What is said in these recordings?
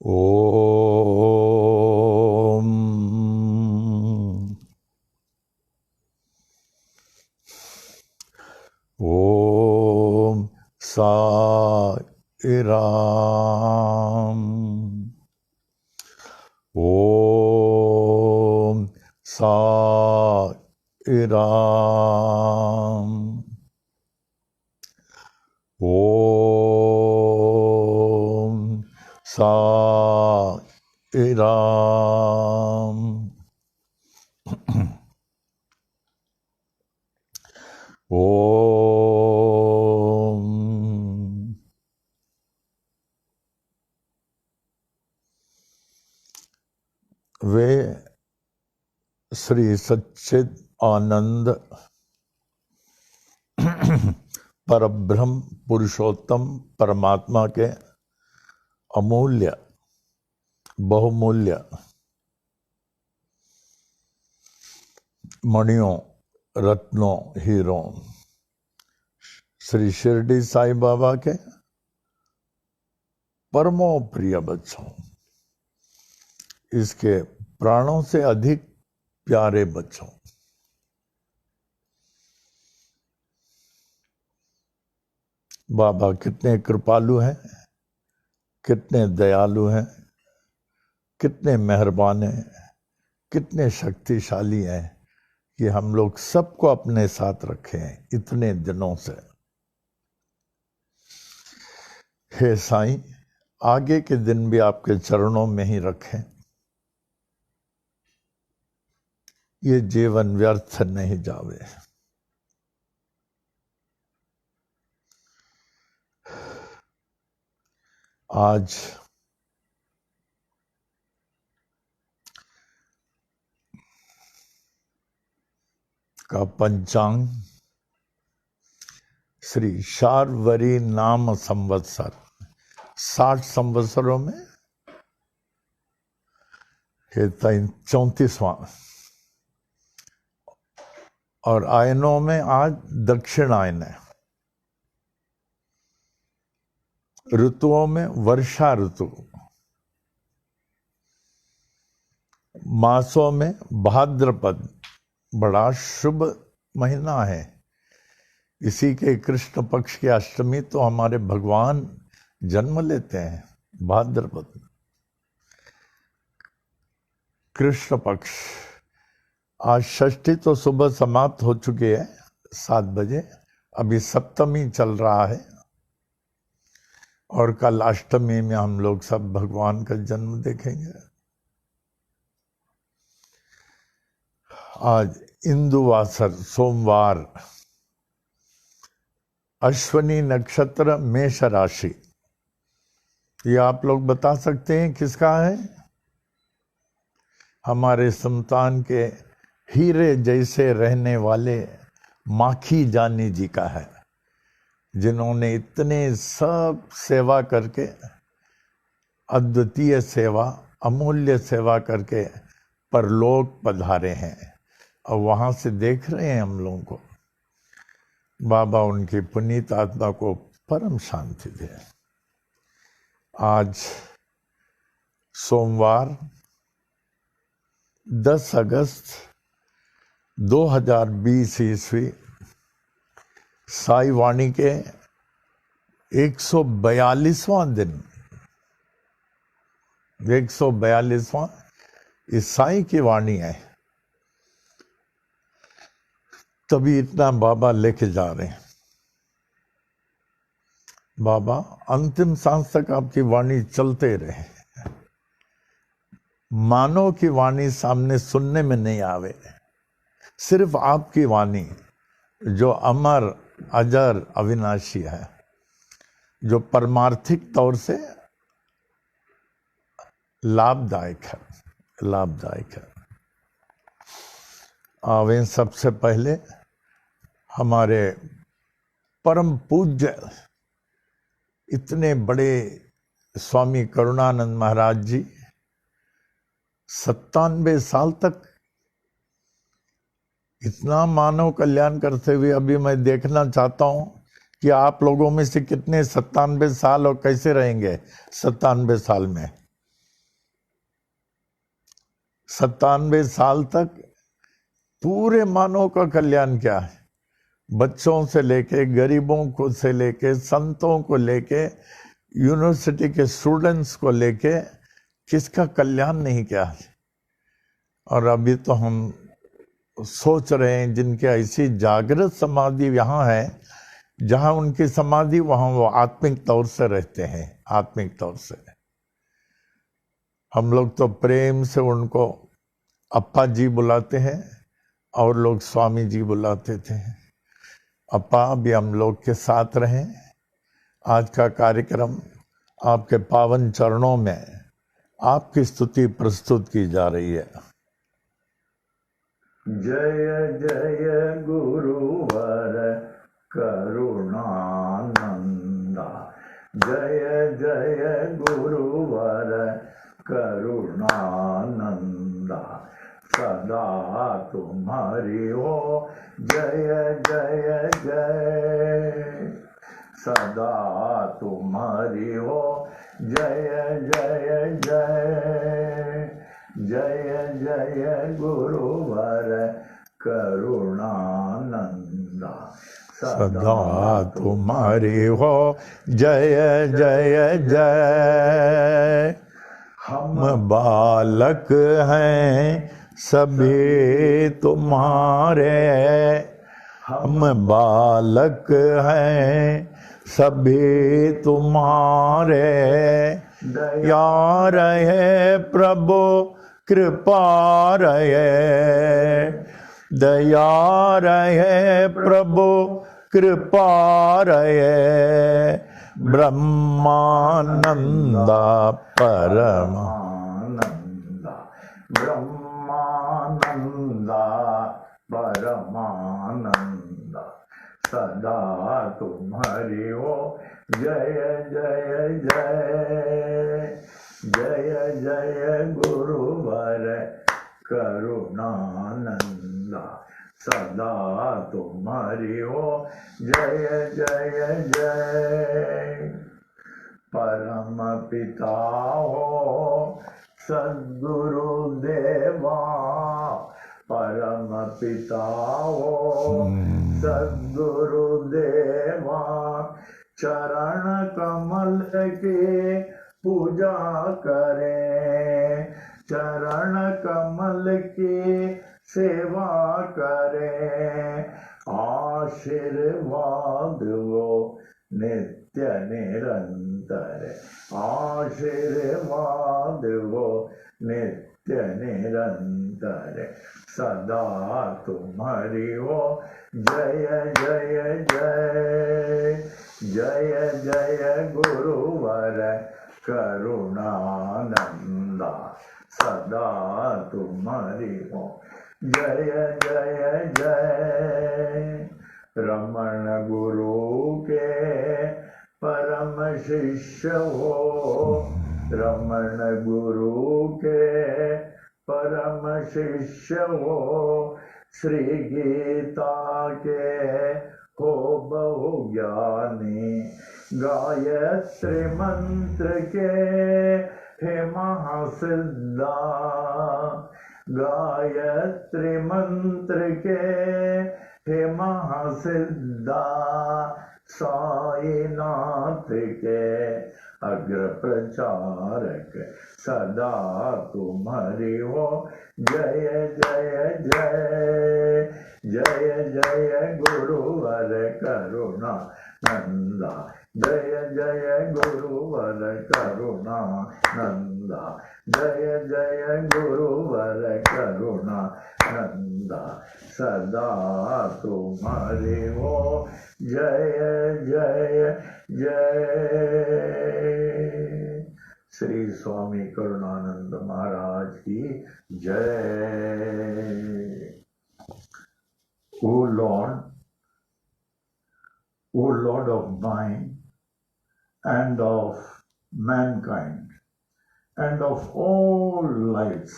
ओम ओम साई राम। ओम साई राम। ओम साई राम। ओम वे श्री सच्चिद आनंद परब्रह्म पुरुषोत्तम परमात्मा के अमूल्य बहुमूल्य मणियों रत्नों हीरों श्री शिरडी साईं बाबा के परमो प्रिय बच्चों, इसके प्राणों से अधिक प्यारे बच्चों, बाबा कितने कृपालु हैं, कितने दयालु हैं, कितने मेहरबान हैं, कितने शक्तिशाली हैं कि हम लोग सबको अपने साथ रखे हैं इतने दिनों से। हे साईं, आगे के दिन भी आपके चरणों में ही रखें, ये जीवन व्यर्थ नहीं जावे। आज का पंचांग श्री शार्वरी नाम संवत्सर 60 संवत्सरों में 34वां और आयनों में आज दक्षिणायन है। ऋतुओं में वर्षा ऋतु, मासों में भाद्रपद बड़ा शुभ महीना है। इसी के कृष्ण पक्ष की अष्टमी तो हमारे भगवान जन्म लेते हैं भाद्रपद में। कृष्ण पक्ष आज षष्ठी तो सुबह समाप्त हो चुकी है 7 बजे, अभी सप्तमी चल रहा है और कल अष्टमी में हम लोग सब भगवान का जन्म देखेंगे। आज इंदुवासर सोमवार, अश्वनी नक्षत्र, मेष राशि। ये आप लोग बता सकते हैं किसका है? हमारे संतान के हीरे जैसे रहने वाले माखी जानी जी का है, जिन्होंने इतने सब सेवा करके, अद्वितीय सेवा, अमूल्य सेवा करके परलोक पधारे हैं और वहाँ से देख रहे हैं हम लोगों को। बाबा उनकी पुनीत आत्मा को परम शांति दे। आज सोमवार 10 अगस्त 2020 ईस्वी साई वाणी के 142वां दिन, 142वां इस साई की वाणी है, तभी इतना बाबा लेके जा रहे हैं। बाबा अंतिम सांस तक आपकी वाणी चलते रहे। मानव की वाणी सामने सुनने में नहीं आवे, सिर्फ आपकी वाणी जो अमर अजर अविनाशी है, जो परमार्थिक तौर से लाभदायक है, लाभदायक है। आवे सबसे पहले हमारे परम पूज्य इतने बड़े स्वामी करुणानंद महाराज जी 97 साल तक इतना मानव कल्याण करते हुए, अभी मैं देखना चाहता हूं कि आप लोगों में से कितने 97 साल और कैसे रहेंगे 97 साल में। 97 साल तक पूरे मानव का कल्याण क्या है? बच्चों से लेके, गरीबों को से लेके, संतों को लेके, यूनिवर्सिटी के स्टूडेंट्स को लेके, किसका कल्याण नहीं किया है? और अभी तो हम सोच रहे हैं जिनके ऐसी जागृत समाधि यहाँ है, जहाँ उनकी समाधि वहाँ वो आत्मिक तौर से रहते हैं, आत्मिक तौर से। हम लोग तो प्रेम से उनको अप्पा जी बुलाते हैं और लोग स्वामी जी बुलाते थे। अप्पा भी हम लोग के साथ रहें। आज का कार्यक्रम आपके पावन चरणों में आपकी स्तुति प्रस्तुत की जा रही है। जय जय गुरुवर करुणानंदा, जय जय गुरुवर करुणानंदा, सदा तुम्हारी हो जय जय जय, सदा तुम्हारी हो जय जय जय, जय जय गुरुवर करुणानंदा, सदा तुम्हारी हो जय जय जय। हम बालक हैं सभी तुम्हारे, हम बालक हैं सभी तुम्हारे, दया रहे प्रभु कृपा रहे, दया रहे प्रभु कृपा रहे, ब्रह्मानंदा परमानंदा, ब्रह्मानंदा परमानंदा, सदा तुम्हारी हो जय जय जय, जय जय गुरुवर करुणानंदा, सदा तुम्हारी हो जय जय जय। परम पिता हो सद्गुरु देवा, परम पिता हो सद्गुरु देवा, चरण कमल की पूजा करें, चरण कमल की सेवा करें, आशीर्वाद वो नित्य निरंतर, आशीर्वाद वो नित्य निरंतर, सदा तुम्हारी हो जय जय जय, जय जय गुरुवर करुणानंदा, सदा तुम्हारी हो जय जय जय। रमण गुरु के परम शिष्य हो, रमण गुरु के परम शिष्य हो, श्री गीता के हो बहु ज्ञानी, गायत्री मंत्र के हे महासिद्धा, गायत्री मंत्र के हे महासिद्धा, साईनाथ के अग्र प्रचारक, सदा तुम्हारी हो जय जय जय, जय जय गुरुवर करुणानंदा, जय जय गुरुवर करुणानंदा, जय जय गुरुवर करुणानंदा, सदा तुम्हारी हो जय जय जय। श्री स्वामी करुणानंद महाराज की जय। O Lord, O Lord of mine and of mankind and of all lives,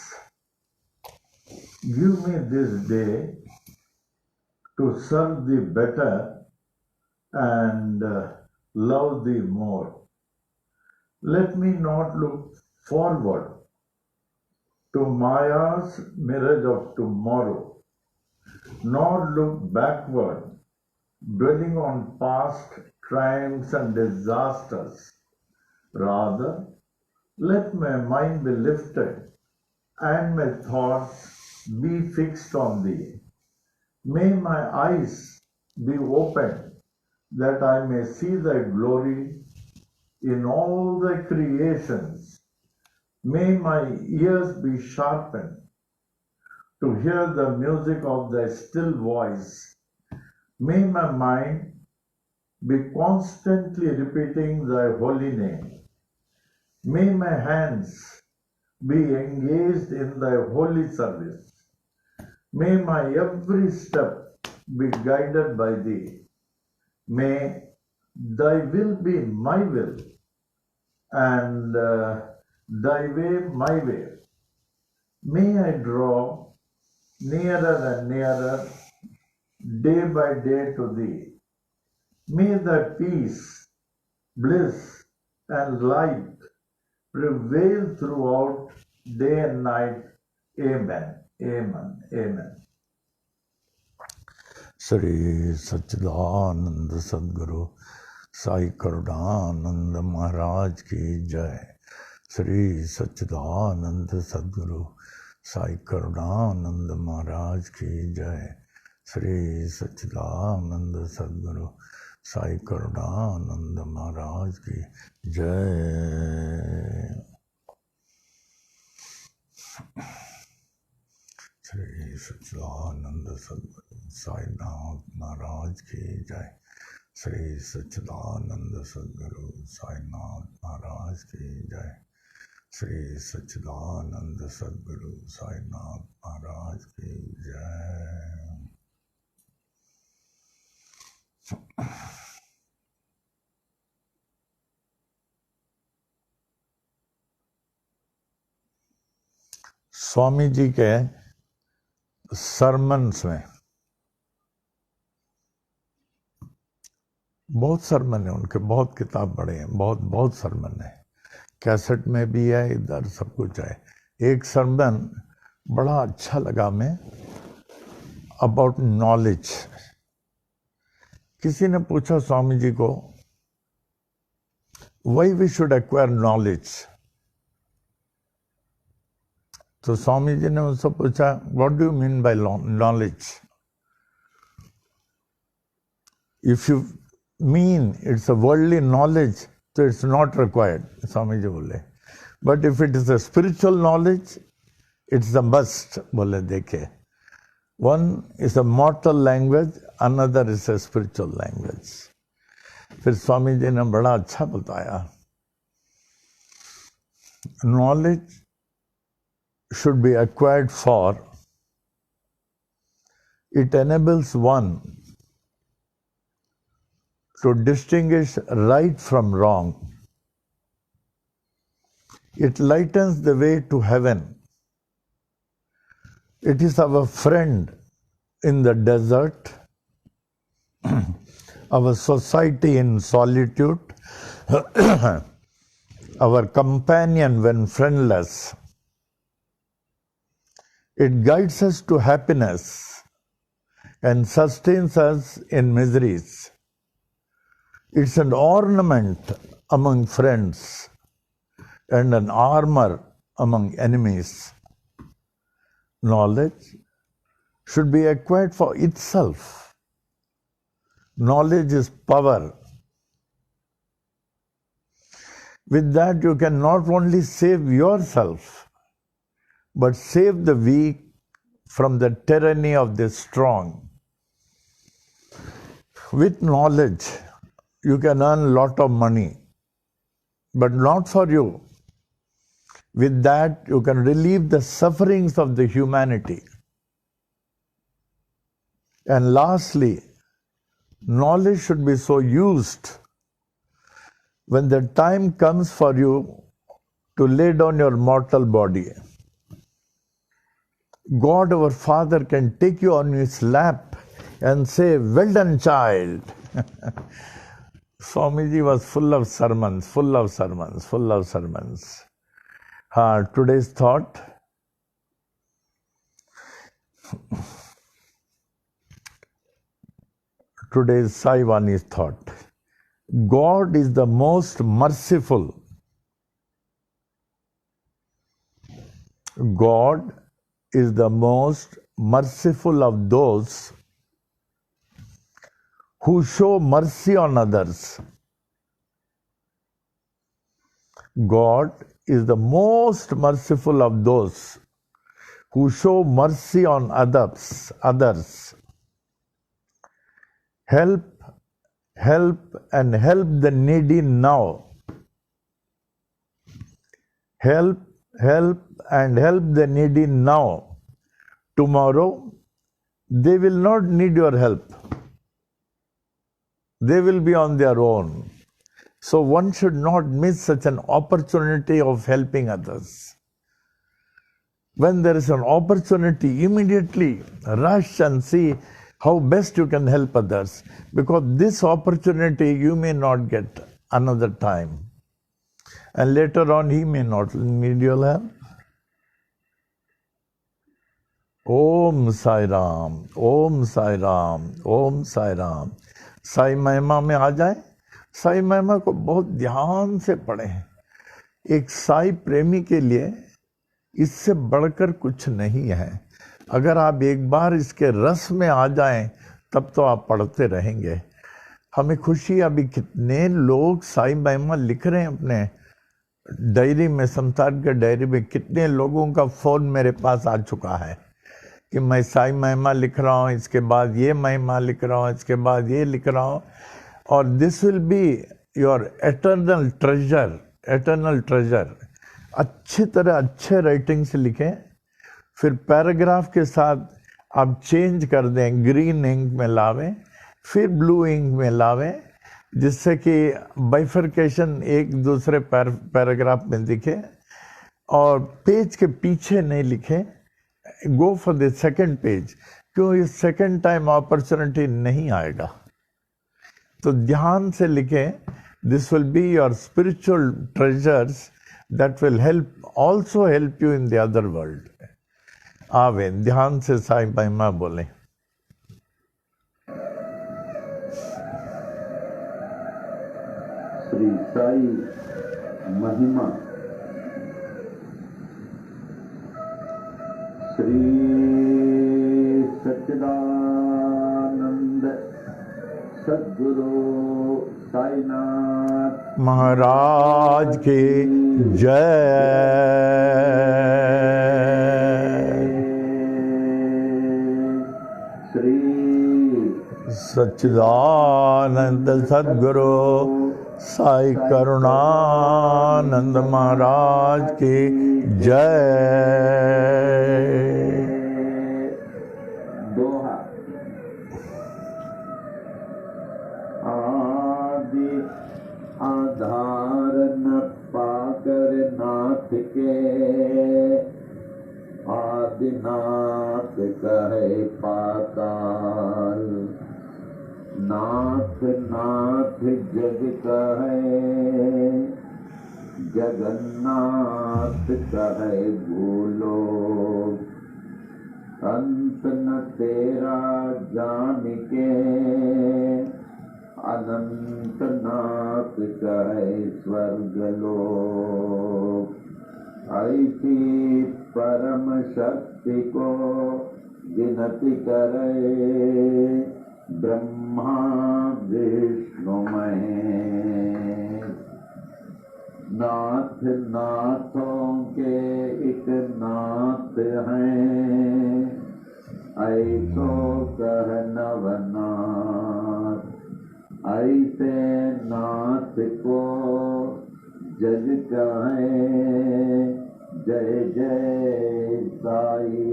give me this day to serve thee better and love thee more. Let me not look forward to Maya's mirage of tomorrow, nor look backward, dwelling on past crimes and disasters. Rather, let my mind be lifted and my thoughts be fixed on thee. May my eyes be opened that I may see thy glory in all thy creations. May my ears be sharpened to hear the music of thy still voice. May my mind be constantly repeating thy holy name. May my hands be engaged in thy holy service. May my every step be guided by thee. May thy will be my will and thy way my way. May I draw nearer and nearer day by day to thee. May thy peace, bliss, and light prevail throughout day and night. Amen. Amen. Amen. Shri Satchidananda Sadguru Sai Karudananda Maharaj Ki Jai. Shri Satchidananda Sadguru Sai Karudananda Maharaj Ki Jai. Shri Satchidananda Sadguru Sai Karudananda Maharaj Ki Jai. Shri Satchidananda Sadguru Sai Nath Maharaj Ki Jai. Shri Satchidananda Sadguru Sai Nath Maharaj Ki Jai. Shri Satchidananda Sadguru Sai Nath Maharaj Ki Jai. Swami ji के sermons में बहुत सरमन है उनके, बहुत किताब पढ़े हैं, बहुत सरमन है, कैसेट में भी है, इधर सब कुछ है। एक सरमन बड़ा अच्छा लगा मैं, अबाउट नॉलेज। किसी ने पूछा स्वामी जी को, why we should acquire knowledge. तो स्वामी जी ने उनसे पूछा, what do you mean by knowledge. If you mean it's a worldly knowledge तो it's not required, Swami ji बोले। But if it is a spiritual knowledge it's the must, बोले। देखे, one is a mortal language, another is a spiritual language. फिर स्वामी जी ने बड़ा अच्छा बताया, knowledge should be acquired for it enables one to distinguish right from wrong. It lightens the way to heaven. It is our friend in the desert, our society in solitude, our companion when friendless. It guides us to happiness and sustains us in miseries. It's an ornament among friends and an armor among enemies. Knowledge should be acquired for itself. Knowledge is power. With that, you can not only save yourself, but save the weak from the tyranny of the strong. With knowledge, you can earn a lot of money, but not for you. With that, you can relieve the sufferings of the humanity. And lastly, knowledge should be so used when the time comes for you to lay down your mortal body. God, our Father, can take you on his lap and say, well done, child. Swamiji was full of sermons. Today's thought, today's Sai Vani's thought. God is the most merciful. God is the most merciful of those who show mercy on others. God is the most merciful of those who show mercy on others. Help the needy now. Help the needy now. Tomorrow, they will not need your help. They will be on their own. So one should not miss such an opportunity of helping others. When there is an opportunity, immediately rush and see how best you can help others. Because this opportunity you may not get another time. And later on, he may not need your help. Om Sai Ram, Om Sai Ram, Om Sai Ram. Sai महिमा में आ जाए। साई महिमा को बहुत ध्यान से पढ़ें। एक साई प्रेमी के लिए इससे बढ़कर कुछ नहीं है। अगर आप एक बार इसके रस में आ जाएं, तब तो आप पढ़ते रहेंगे। हमें खुशी, अभी कितने लोग साई महिमा लिख रहे हैं अपने डायरी में, संसार के डायरी में। कितने लोगों का फोन मेरे पास आ चुका है कि मैं साई महिमा लिख रहा हूँ, इसके बाद ये महिमा लिख रहा हूँ, इसके बाद ये लिख रहा हूँ। और this will be your eternal treasure, eternal treasure. अच्छी तरह अच्छे राइटिंग से लिखें, फिर पैराग्राफ के साथ आप चेंज कर दें, ग्रीन इंक में लावें, फिर ब्लू इंक में लावें, जिससे कि बाइफर्केशन एक दूसरे पैराग्राफ में दिखे। और पेज के पीछे नहीं लिखें, go for the second page. क्यों? ये सेकंड टाइम अपॉर्चुनिटी नहीं आएगा। तो ध्यान से लिखें। This will be your spiritual treasures that will help, also help you in the other world. आवे ध्यान से साई महिमा बोलें। श्री साई महिमा। श्री सच्चिदानंद सद्गुरु साईनाथ महाराज की जय। श्री सच्चिदानंद सद्गुरु साई करुणानंद महाराज की जय। दोहा। आदि आधार न पाकर नाथ के, आदिनाथ कहे पाताल। नाथ नाथ जग कहे, जगन्नाथ कहे भूलो। अंत न तेरा जान के, अनंत नाथ कहे स्वर्ग लोक। ऐसी परम शक्ति को गिनती करे, ब्रह्मा विष्णु महेश। नाथ नाथों के एक नाथ हैं, ऐसो कह नवनाथ। ऐसे नाथ को जग कहे, जय जय साई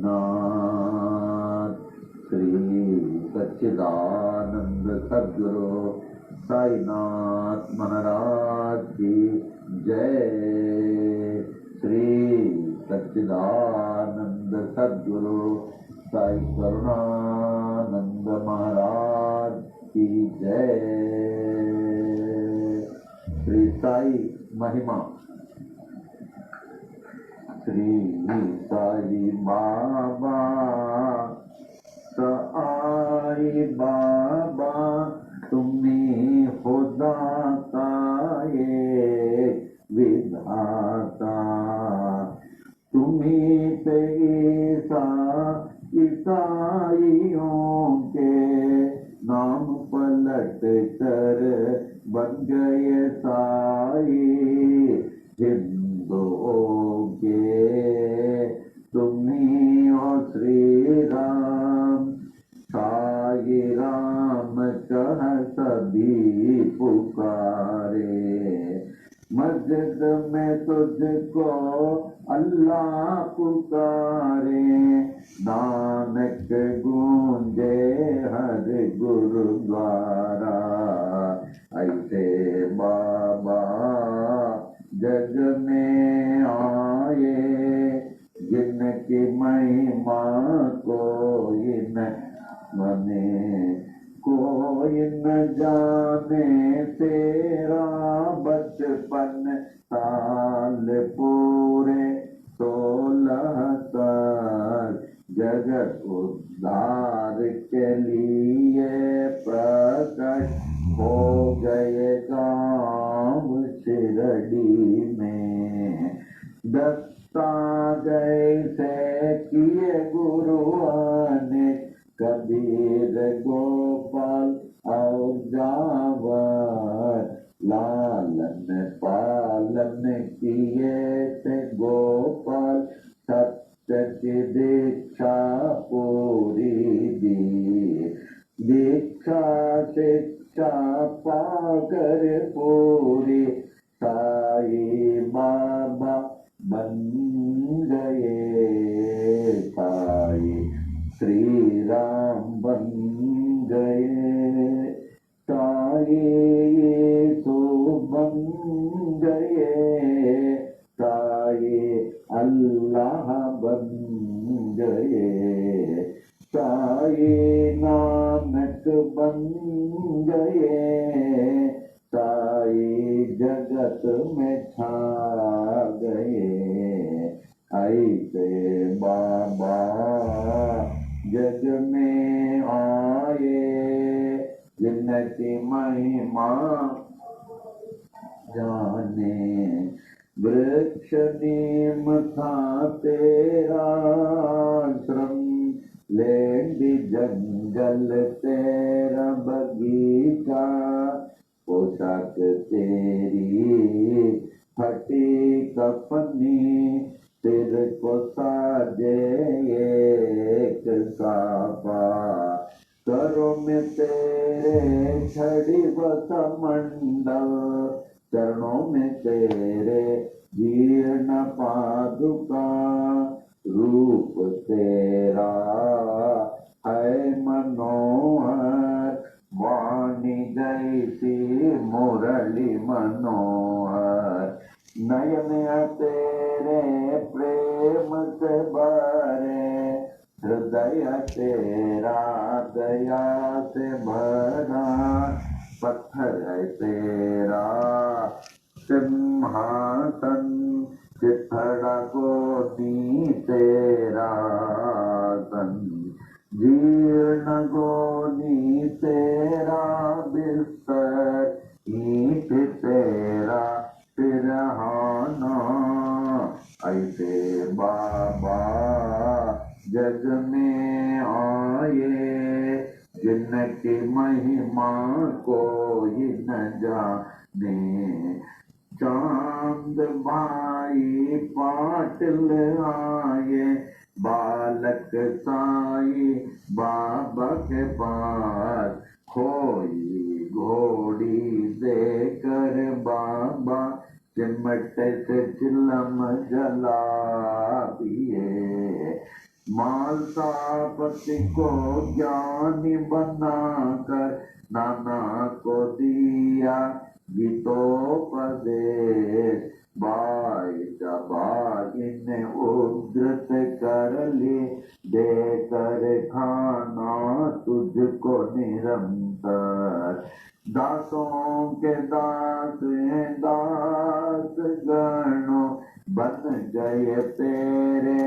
नाथ। श्री सच्चिदानंद सद्गुरु साईनाथ महाराज की जय। श्री सच्चिदानंद सद्गुरु साई करुणानंद महाराज की जय। श्री साई महिमा। श्री साई बाबा साई बाबा तुम्ही खुदा का एक विधाता तुम्ही पे ईसाइयों के नाम पलट कर बन गए साई हिंदुओं के तुम्ही हो श्री राम साई राम कह सभी पुकारे मस्जिद में तुझको अल्लाह पुकारे नानक गूंजे हर गुरुद्वारा ऐसे बाबा जग में आए जिनकी महिमा कोई न मने कोई न जाने तेरा बचपन साल पूरे 16 साल जगत उद्धार के लिए प्रकट हो गए गाँव शिरडी में दस्ता जैसे किए गुरुआने कबीर गोपाल और जावर लालन पालन किए थे गोपाल सत्य की दीक्षा पूरी दी दीक्षा शिक्षा पाकर पूरी साई बाबा बन गए साई श्री राम बन गए साई यीशु बन गए साई अल्लाह बन गए साई नानक बन गए साई जगत में छा गए ऐसे बाबा जग में आए जिनकी महिमा जाने वृक्ष नीम था तेरा आश्रम लेंडी जंगल तेरा बगीचा पोशाक तेरी फटी कफनी सिर को साजे एक साफा करो में तेरे छड़ी बसमंडल चरणों में तेरे जीर्ण पादुका रूप तेरा है मनोहर वाणी जैसी मुरली मनोहर नयन तेरे प्रेम से भरे हृदय तेरा दया से भरा पत्थर है तेरा सिंहासन चिथड़ा गोदी तेरा सन जीर्ण गोदी तेरा बिस्तर ईंट तेरा सिरहाना ऐसे बाबा जग में आए जिनकी महिमा कोई न जाने चांद भाई पाटिल आए बालक साई बाबा के पास खोई घोड़ी देकर बाबा चिमट से चिलम जला दिए मालसापति को ज्ञानी बनाकर नाना को दिया गीतोपदेश भाई जबाई ने उद्धृत कर ली देकर खाना तुझको निरंतर दासों के दास हैं दास गणों बन गए गए तेरे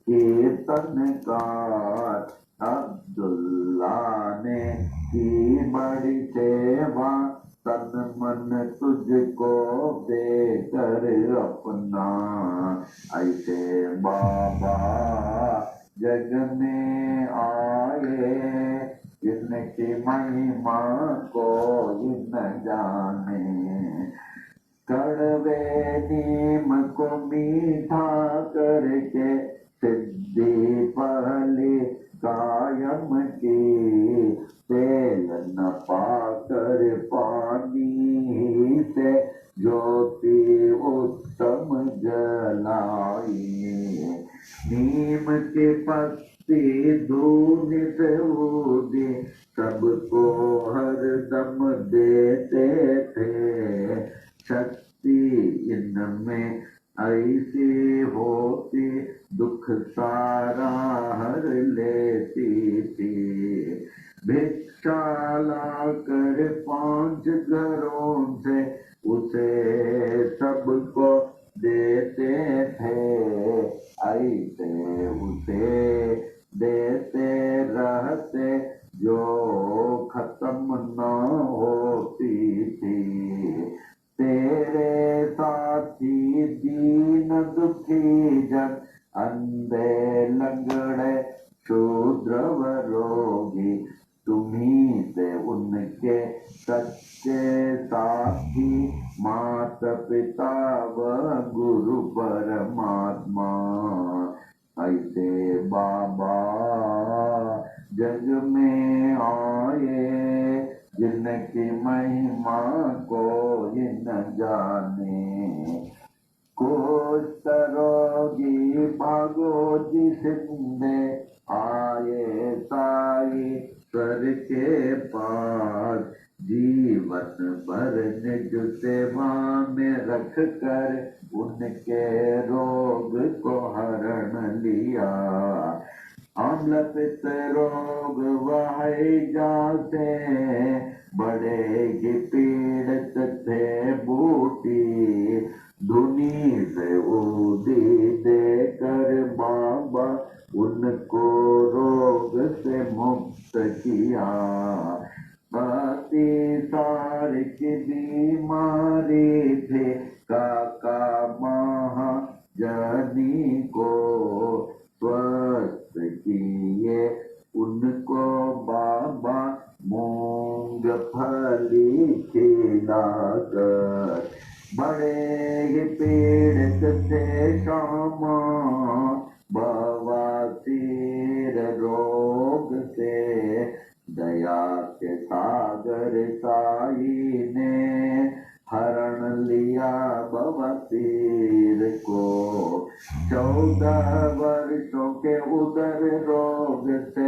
कीर्तनकार। अब्दुल्ला ने की बड़ी सेवा, तन मन तुझको देकर अपना। ऐसे बाबा जग में आए, जिनकी महिमा कोई न जाने। कड़वे नीम को मीठा करके सिद्धि पहली कायम की। तेल न पाकर पानी से ज्योति उत्तम जलाई। नीम के पत्ती धूनि से ऊदी, सबको हरदम देते थे। शक्ति इनमें ऐसी होती, दुख सारा हर लेती थी। भिक्षा लाकर 5 घरों से उसे सबको देते थे। ऐसे उसे देते रहते, जो खत्म न होती थी। तेरे साथी दीन दुखी जन, अंधे लंगड़े शूद्र व रोगी, तुम्ही से उनके सच्चे साथी। माता पिता व गुरु परमात्मा। ऐसे बाबा जग में आए, जिनकी महिमा कोई न जाने। कुष्ठ रोगी भागो जिसने आए साई स्वर के पास। जीवन भर निज सेवा में रख कर उनके रोग को हरण लिया। अम्ल पित्त रोग वह जाते, बड़े ही पीड़ित थे बूटी। धुनी से ऊदी देकर बाबा उनको रोग से मुक्त किया। अतिसार की बीमारी थे काका महाजनी को। स्वस्थ किए उनको बाबा मूंगफली खिलाकर। बड़े ही पीड़ित थे श्यामा बवासीर रोग से। दया के सागर साई ने हरण लिया बवासीर को। 14 वर्षों के उदर रोग से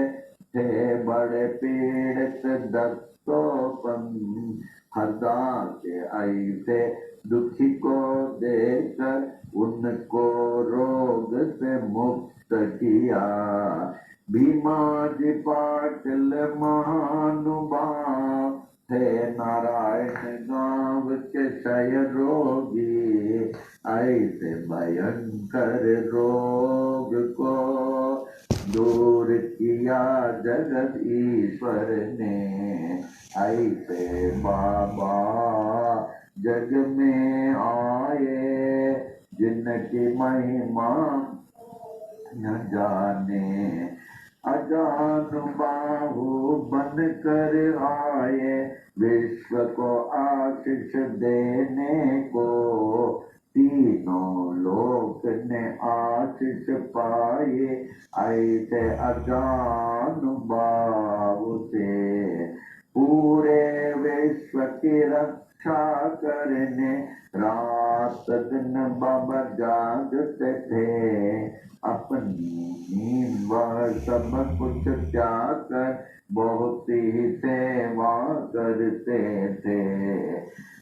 थे बड़े पीड़ित दत्तोपन। हरदा के ऐसे दुखी को देकर उनको रोग से मुक्त किया। भीमाजी पाटिल महानुभाव थे नारायण गांव के क्षय रोगी। ऐसे भयंकर रोग को दूर किया जगत ईश्वर ने। ऐसे बाबा जग में आए, जिनकी महिमा न जाने। अजान बाहु बन कर आए, विश्व को आशीष देने को। तीनों लोक ने आशीष पाए, ऐसे अजान बाहु से। पूरे विश्व की रक्षा करने रात दिन बाबा जागते थे। अपनी नींद वह सब कुछ त्याग कर बहुत ही सेवा करते थे।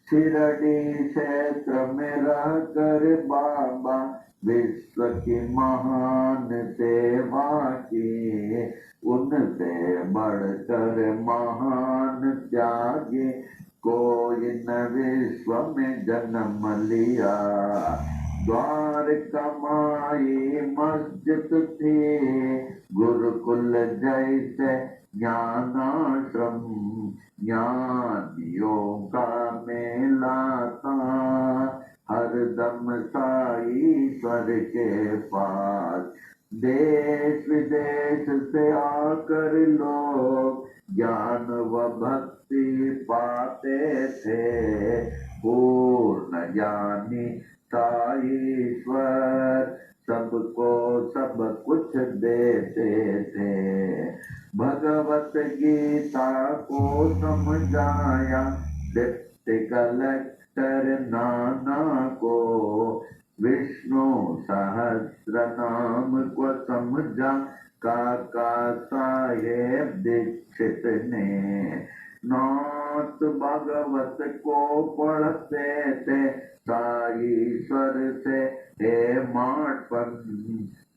शिरडी क्षेत्र में रह कर बाबा विश्व की महान सेवा की। उनसे बढ़कर महान त्यागी कोई न विश्व में जन्म लिया। द्वार कमाई मस्जिद थी, गुरुकुल जैसे ज्ञानाश्रम, ज्ञानियों का मेला था हरदम साईश्वर के पास। देश विदेश से आकर लोग ज्ञान व भक्ति पाते थे, पूर्ण ज्ञानी साईश्वर सबको सब कुछ देते थे। भगवत गीता को समझाया डिप्टी कलेक्टर नाना को, विष्णु सहस्र नाम को समझा काका साहेब दीक्षित ने। नाथ भागवत को पढ़ते थे साईश्वर से हे माठपन।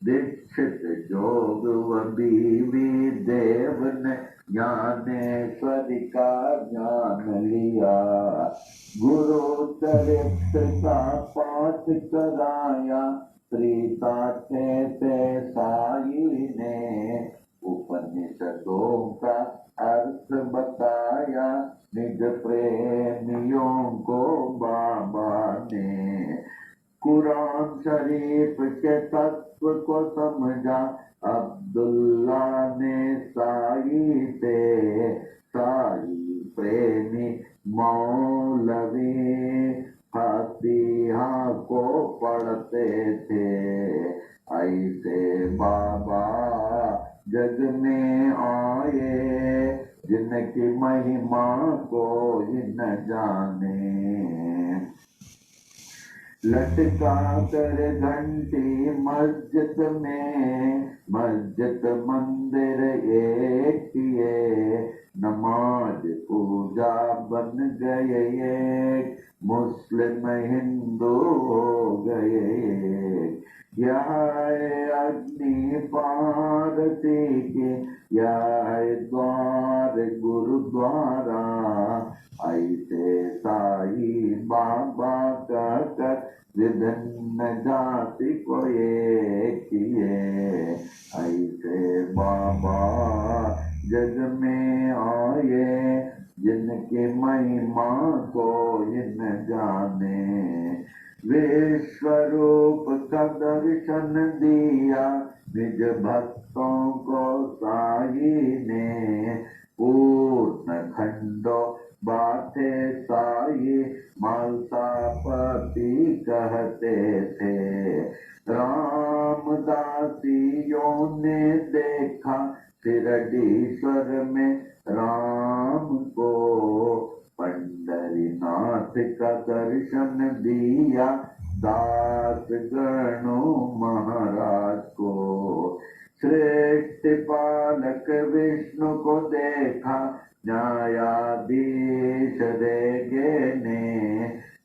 दीक्षित जोग व बीवी देव ने ज्ञानेश्वरी का ज्ञान लिया। गुरु चरित्र का पाठ कराया प्रीता थे साई ने। उपनिषदों का अर्थ बताया निज प्रेमियों को बाबा ने। कुरान शरीफ के तत्व को समझा अब्दुल्ला ने साई से। साई प्रेमी मौलवी फातिहा को पढ़ते थे। ऐसे बाबा जग में आए जिनकी महिमा को न जाने। लटका कर घंटी मस्जिद में, मस्जिद मंदिर एक किए। नमाज पूजा बन गए एक, मुस्लिम हिंदू हो गए। यह अग्नि पारती की, यह द्वार गुरुद्वारा। ऐसे साई बाबा कहकर विभिन्न जाति को एक किए। ऐसे बाबा जग में आए जिनकी महिमा को न जाने। विश्वरूप का दर्शन दिया निज भक्तों को साई ने। पूर्ण खंडो बाते साई मालसापति कहते थे। रामदासियों ने देखा शिरडीश्वर में राम को। पंढरीनाथ का दर्शन दिया दास गणों महाराज को। श्रेष्ठ पालक विष्णु को देखा न्यायाधीश रेगे ने।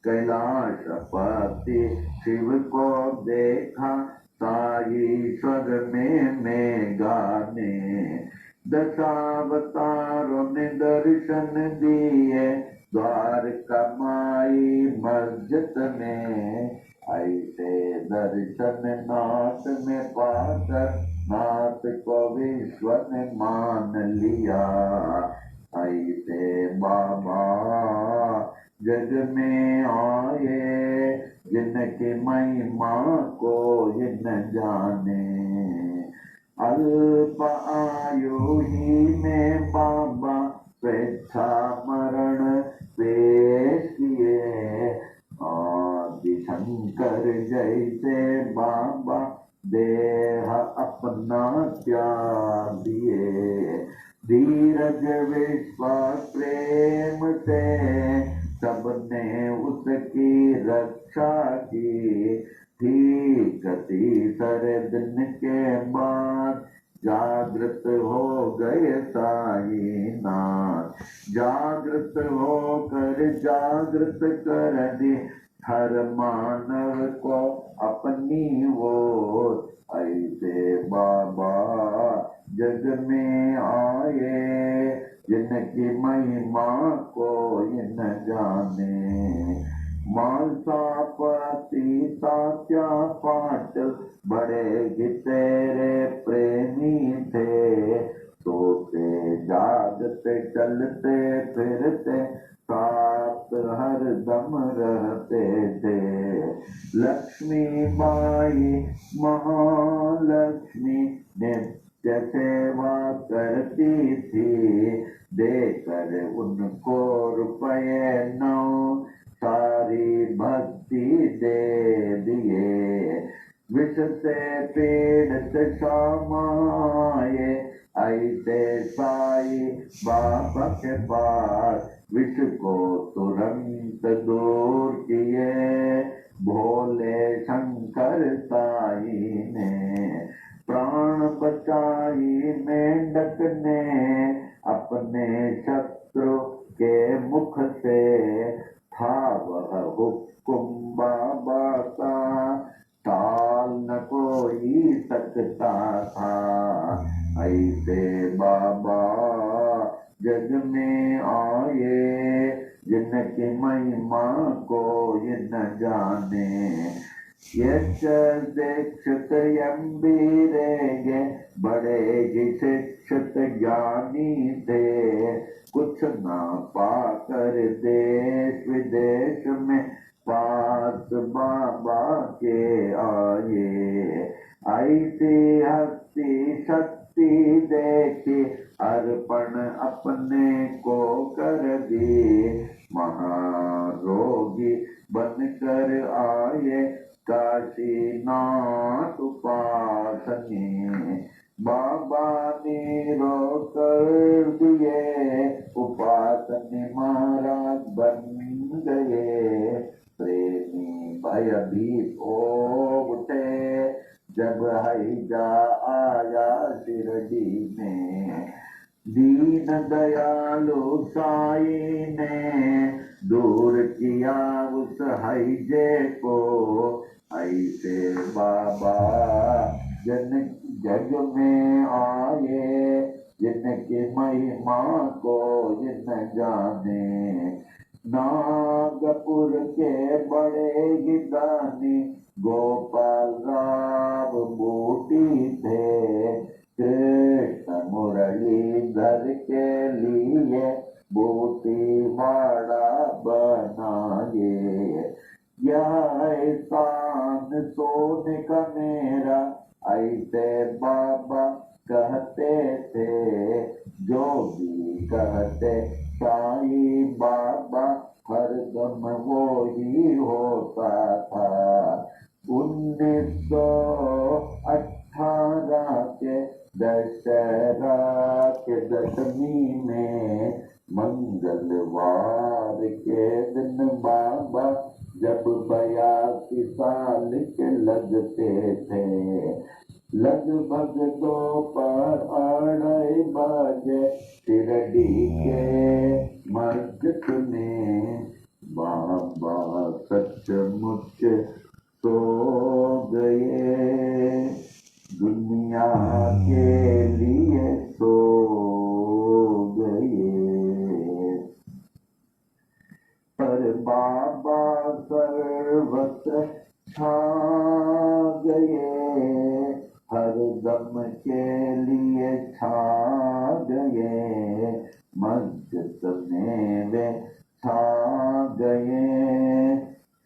कैलाशपति शिव को देखा साईश्वर में मेघा ने। दशावतारों ने दर्शन दिए द्वारका माई मस्जिद में। ऐसे दर्शन नाथ में पाकर नाथ को विश्व ने मान लिया। ऐसे बाबा जग में आए जिनकी महिमा को न जाने। अल्प आयु ही में बाबा स्वेच्छा मरण पेश किए। आदि शंकर जैसे बाबा देह अपना त्याग दिए। धीरज विश्वास प्रेम से सबने उसकी रक्षा की। ठीक तीसरे दिन के बाद जागृत हो गए साईनाथ। जागृत होकर जागृत कर दी हर मानव को अपनी ओर। ऐसे बाबा जग में आए जिनकी महिमा को न जाने। मांसापति तात्या पाट बड़े ही तेरे प्रेमी थे। सोते जागते चलते फिरते साथ हर दम रहते थे। लक्ष्मी बाई महालक्ष्मी नित्य सेवा करती थी। देकर उनको रुपये 9 सारी भक्ति दे दिए। विष से पीड़ित समाये ऐसे साई बाबा के पास। विष को तुरंत दूर किए भोले शंकर साई ने। प्राण बचाई मेंढक ने अपने शत्रु के मुख से। था वह हुक्म बाबा का टाल न कोई सकता था। ऐसे बाबा जग में आए जिनकी महिमा कोई न जाने। यश दीक्षित यम्बीरेगे बड़े ही शिक्षित ज्ञानी थे। कुछ ना पाकर देश विदेश में पास बाबा के आए। ऐसी हस्ती शक्ति देखी अर्पण अपने को कर दी। महारोगी बनकर आए काशीनाथ उपासनी। बाबा ने रोक कर दिए उपासनी महाराज बन गए। प्रेमी भयभीत हो उठे जब हैजा आया शिरडी में। दीन दयालु साई ने दूर किया उस हैजे को। ऐसे बाबा जन जग में आए जिनकी महिमा को न जाने। नागपुर के बड़े ही दानी गोपाल राव बूटी थे। कृष्ण मुरलीधर के लिए बूटी वाड़ा बनाए। यह एहसान सोने का मेरा ऐसे बाबा कहते थे। जो भी कहते साई बाबा हरदम वो ही होता था। 1918 के दशहरा के दशमी में मंगलवार के दिन बाबा जब 82 साल के लगते थे। लगभग दोपहर 2:30 बजे शिरडी के मस्जिद में बाबा सचमुच सो गए। दुनिया के लिए सो गए। पर बाबा सर्वत्र छा गए। हर दम के लिए छा गए। मस्जिद में वे छा गए।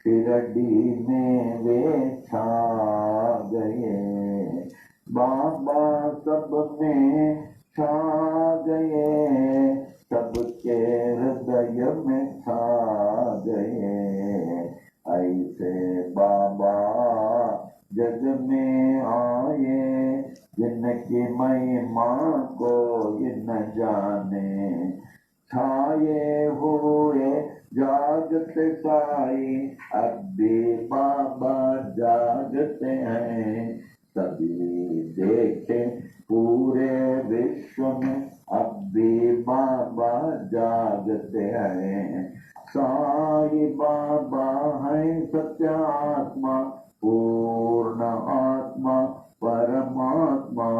शिरडी में वे छा गए। बाबा सब में छा गए। सबके हृदय में छा गए। ऐसे बाबा जग में आए जिनकी महिमा कोई न जाने। छाए हुए जागते साई अब भी बाबा जागते हैं। सभी देखे पूरे विश्व में अब भी बाबा जागते हैं। साई बाबा है सत्य आत्मा पूर्ण आत्मा परमात्मा।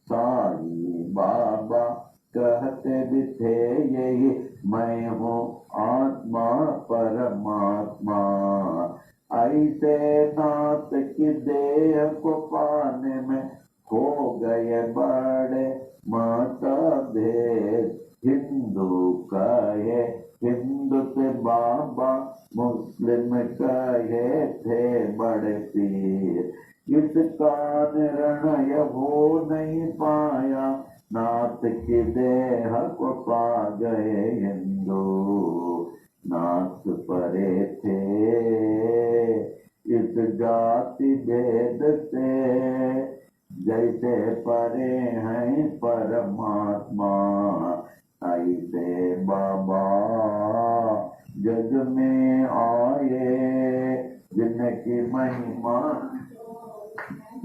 साई बाबा कहते भी थे यही मैं हूँ आत्मा परमात्मा। ऐसे नाथ की देह को पाने में हो गए बड़े मतभेद। हिंदू कहे हिंदू से बाबा, मुस्लिम कहे थे बड़े पीर। इसका निर्णय हो नहीं पाया, नाथ की देह को पा गए हिंदू। नाथ परे थे इस जाति भेद से, जैसे परे हैं परमात्मा, ऐसे बाबा जग में आए। जिनकी महिमा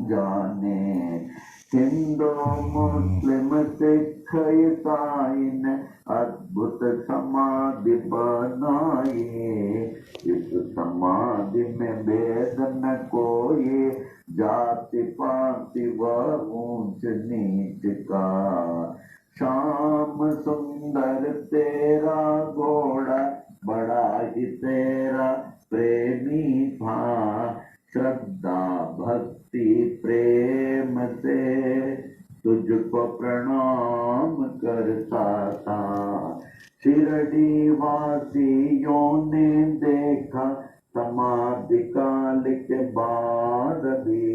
जाने, हिंदू मुस्लिम सिख ईसाई ने अद्भुत समाधि बनाई। इस समाधि में भेद न कोई, जाति पाति व ऊंच नीच का। श्याम सुंदर तेरा घोड़ा, बड़ा ही तेरा प्रेमी था। श्रद्धा भक्ति प्रेम से तुझको प्रणाम करता था। शिरडी वासियों ने देखा, समाधि काल के बाद भी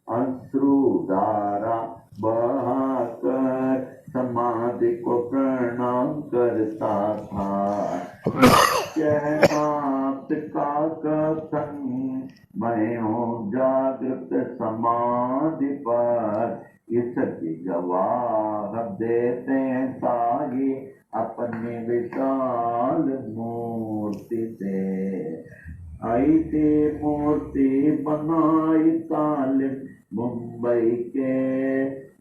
अश्रुधारा बहाकर समाधि को प्रणाम करता था। नाथ का कथन, मैं हूँ जागृत समाधि पर। इसकी गवाह देते साई अपनी विशाल मूर्ति से। ऐसी मूर्ति बनाई तालिम मुंबई के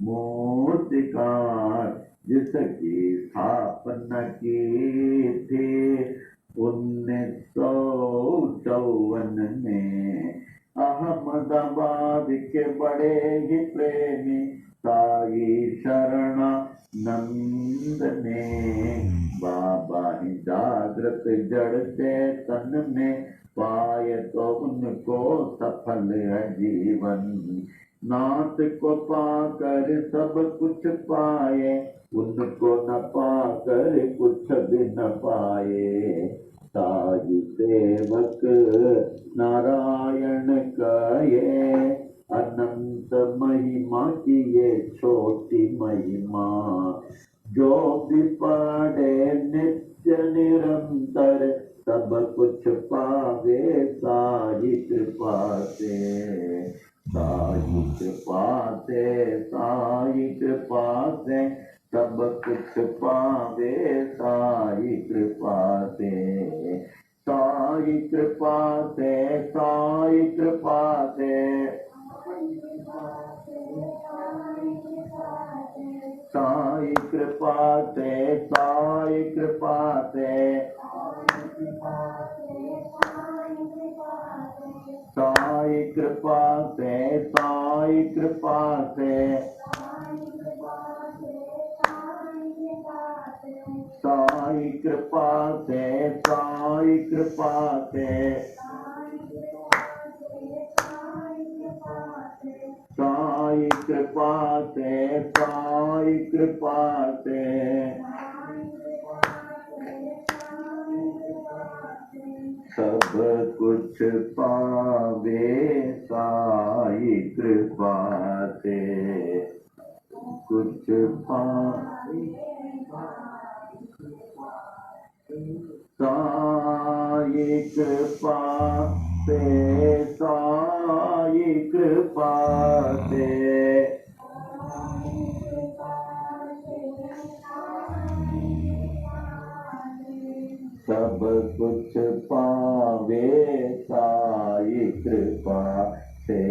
मूर्तिकार, जिसकी स्थापना की थी 1954 में। अहमदाबाद के बड़े ही प्रेमी साई शरणानंद ने, बाबा ही जागृत जड़ चेतन में पाए तो उनको सफल है जीवन। नाथ को पाकर सब कुछ पाए, उनको न पाकर कुछ भी न पाए। साई सेवक नारायण कहे, अनंत महिमा की ये छोटी महिमा। जो भी पढ़े नित्य निरंतर, सब कुछ पावे साई कृपा से। साई कृपा से, साई कृपा से, सब कुछ पावे साई कृपा से। साई कृपा से, साई कृपा से, साई कृपा से, साई कृपा से, साई कृपा से, साई कृपा से, साई कृपा से, साई कृपा से, साई कृपा से, साई कृपा से, सब कुछ पावे साई कृपा से। कुछ पावे साई कृपा से, साई कृपा से। सब कुछ पावे साई कृपा से।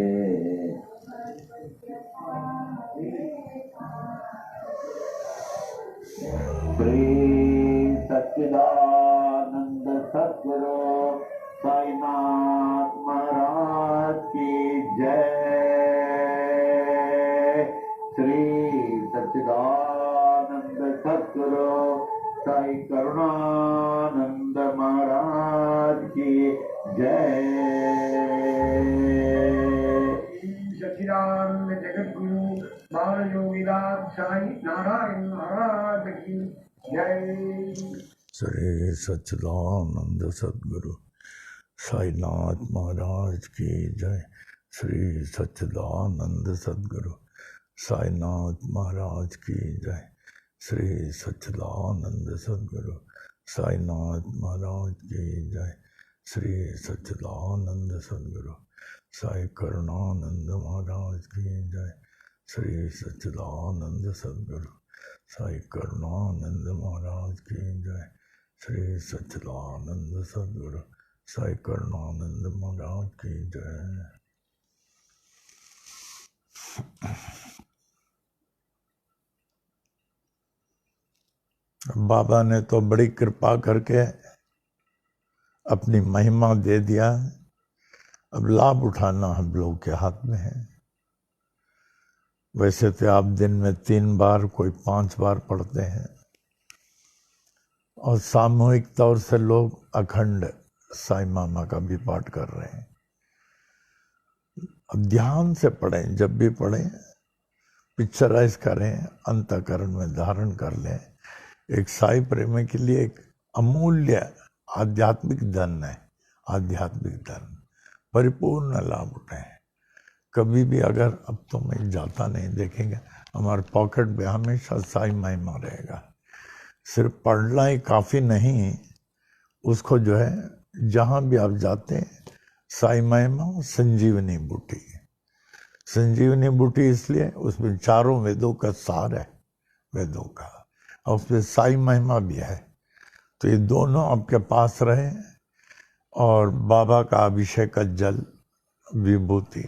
श्री सच्चिदानंद सद्गुरु साईनाथ महाराज की जय। श्री सच्चिदानंद सद्गुरु साई करुणानंद महाराज की जय। बाल योगीराज साई नारायण महाराज की जय। श्री सच्चिदानंद सद्गुरु साईनाथ महाराज की जय। श्री सच्चिदानंद सद्गुरु साईनाथ महाराज की जय। श्री सच्चिदानंद सद्गुरु साईनाथ महाराज की जय। श्री सच्चिदानंद सद्गुरु साई करुणानंद महाराज की जय। श्री सच्चिदानंद सद्गुरु साई करुणानंद महाराज की जय। श्री सच्चिदानंद सद्गुरु साई करुणानंद महाराज की जय। बाबा ने तो बड़ी कृपा करके अपनी महिमा दे दिया, अब लाभ उठाना हम लोग के हाथ में है। वैसे तो आप दिन में 3 बार, कोई 5 बार पढ़ते हैं, और सामूहिक तौर से लोग अखंड साईं मामा का भी पाठ कर रहे हैं। अब ध्यान से पढ़ें, जब भी पढ़ें पिक्चराइज करें, अंतःकरण में धारण कर लें। एक साई प्रेमी के लिए एक अमूल्य आध्यात्मिक धन है, आध्यात्मिक धन, परिपूर्ण लाभ उठाएं। कभी भी अगर, अब तो मैं जाता नहीं, देखेंगे हमारे पॉकेट में हमेशा साई महिमा रहेगा। सिर्फ पढ़ना ही काफ़ी नहीं, उसको जो है जहाँ भी आप जाते हैं, साई महिमा संजीवनी बूटी। संजीवनी बूटी इसलिए उसमें 4 वेदों का सार है, वेदों का, और उसमें साई महिमा भी है। तो ये दोनों आपके पास रहे, और बाबा का अभिषेक का जल, विभूति,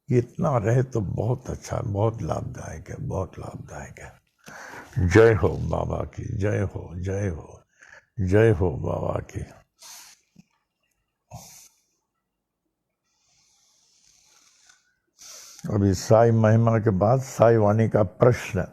इतना रहे तो बहुत अच्छा, बहुत लाभदायक है, बहुत लाभदायक है। जय हो बाबा की, जय हो, जय हो, जय हो बाबा की। अभी साई महिमा के बाद साई वाणी का प्रश्न।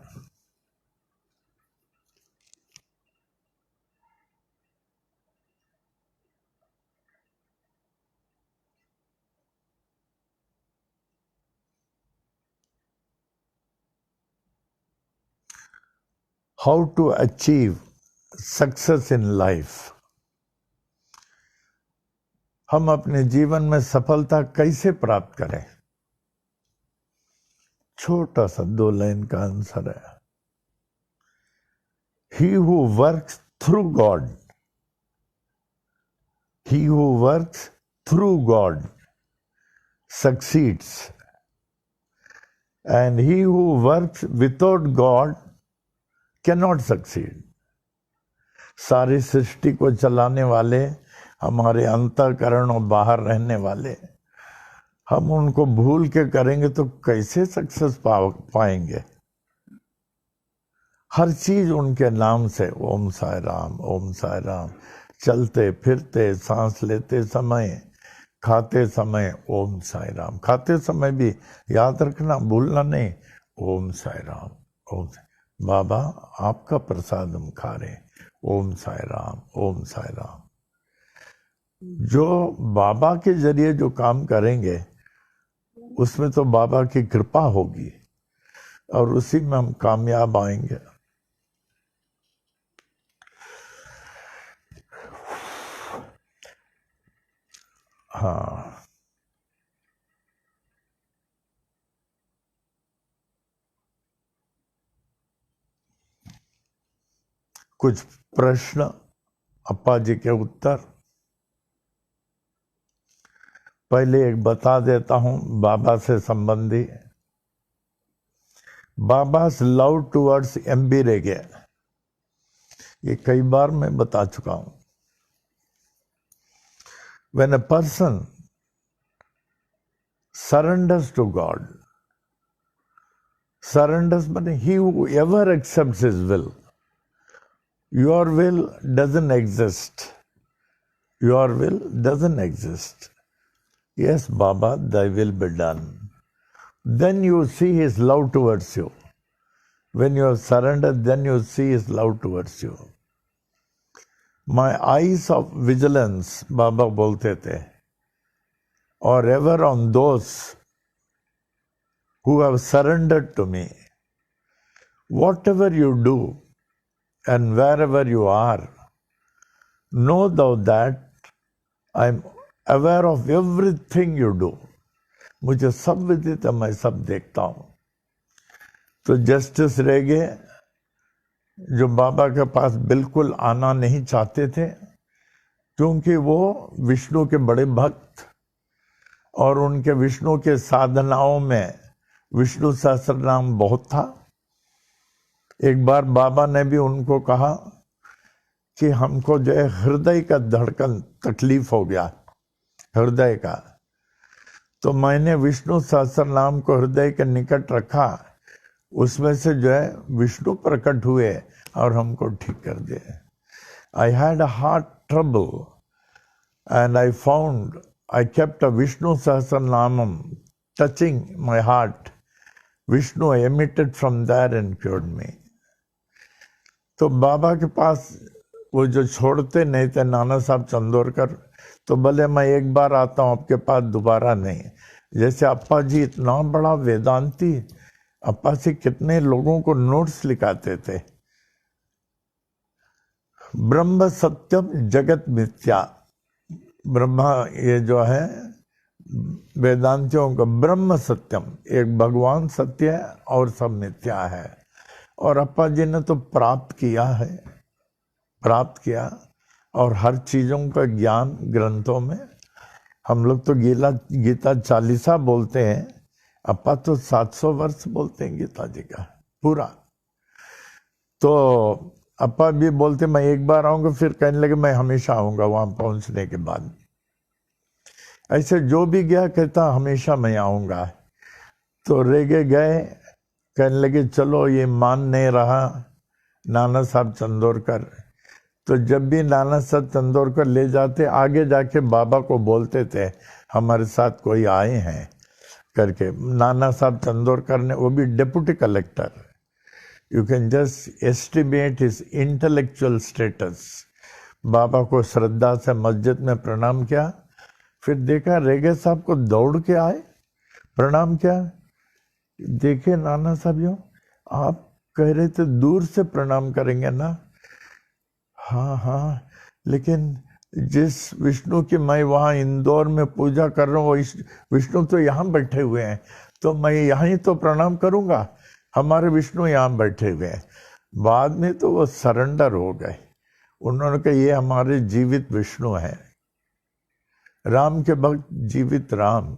How to achieve success in life. हम अपने जीवन में सफलता कैसे प्राप्त करें? छोटा सा 2 लाइन का आंसर है, he who works through God, he who works through God succeeds, and he who works without God cannot succeed. सारी सृष्टि को चलाने वाले हमारे अंतःकरण और बाहर रहने वाले, हम उनको भूल के करेंगे तो कैसे सक्सेस पाएंगे? हर चीज उनके नाम से, ओम साई राम, ओम साई राम। चलते फिरते, सांस लेते समय, खाते समय ओम साई राम। खाते समय भी याद रखना, भूलना नहीं, ओम साई राम, ओम साई। बाबा आपका प्रसाद हम खा रहे, ओम साई राम, ओम साई राम। जो बाबा के जरिए जो काम करेंगे उसमें तो बाबा की कृपा होगी, और उसी में हम कामयाब आएंगे। हाँ, कुछ प्रश्न, अप्पा जी के उत्तर। पहले एक बता देता हूं बाबा से संबंधी। बाबा's लव टुवर्ड्स एमबी रेगे, ये कई बार मैं बता चुका हूं। When a person surrenders to God, surrenders means he who ever accepts his will. Your will doesn't exist. Your will doesn't exist. Yes, Baba, thy will be done. Then you see his love towards you. When you have surrendered, then you see his love towards you. My eyes of vigilance, Baba बोलते थे, or ever on those who have surrendered to me. Whatever you do and wherever you are, know thou that I am aware of everything you do. मुझे सब विदित है, मैं सब देखता हूं। तो जस्टिस रेगे जो बाबा के पास बिल्कुल आना नहीं चाहते थे, क्योंकि वो विष्णु के बड़े भक्त और उनके विष्णु के साधनाओं में विष्णु सहस्त्रनाम बहुत था। एक बार बाबा ने भी उनको कहा कि हमको जो है हृदय का धड़कन तकलीफ हो गया, हृदय का। तो मैंने विष्णु सहस्त्रनाम को हृदय के निकट रखा, उसमें से जो है विष्णु प्रकट हुए और हमको ठीक कर दिए। I had a heart trouble and I found I kept a Vishnu Sahasranamam touching my heart. Vishnu emitted from there and cured me. तो बाबा के पास वो जो छोड़ते नहीं थे नाना साहब चंदोरकर, तो भले मैं एक बार आता हूँ आपके पास, दोबारा नहीं। जैसे अप्पा जी इतना बड़ा वेदांती, अप्पा से कितने लोगों को नोट्स लिखाते थे। ब्रह्म सत्यम जगत मिथ्या, ब्रह्मा ये जो है वेदांतियों का ब्रह्म सत्यम, एक भगवान सत्य है और सब मिथ्या है। और अप्पा जी ने तो प्राप्त किया है, प्राप्त किया, और हर चीजों का ज्ञान ग्रंथों में। हम लोग तो गीता 40 बोलते हैं, अप्पा तो 700 वर्ष बोलते हैं गीता जी का पूरा। तो अप्पा भी बोलते मैं एक बार आऊंगा, फिर कहने लगे मैं हमेशा आऊंगा वहां पहुंचने के बाद। ऐसे जो भी गया कहता हमेशा मैं आऊंगा। तो रेगे गए, कहने लगे चलो, ये मान नहीं रहा नाना साहब चंदोरकर। तो जब भी नाना साहब चंदोरकर ले जाते, आगे जाके बाबा को बोलते थे हमारे साथ कोई आए हैं करके। नाना साहब चंदोरकर ने, वो भी deputy collector, You can just estimate his intellectual status. बाबा को श्रद्धा से मस्जिद में प्रणाम किया, फिर देखा रेगे साहब को दौड़ के आए, प्रणाम किया। देखे नाना साहब यो, आप कह रहे थे दूर से प्रणाम करेंगे ना? हाँ हाँ, लेकिन जिस विष्णु की मैं वहाँ इंदौर में पूजा कर रहा हूँ, वो विष्णु तो यहाँ बैठे हुए हैं, तो मैं यहाँ ही तो प्रणाम करूँगा। हमारे विष्णु यहाँ बैठे हुए हैं। बाद में तो वो सरेंडर हो गए, उन्होंने कहा ये हमारे जीवित विष्णु हैं। राम के भक्त जीवित राम,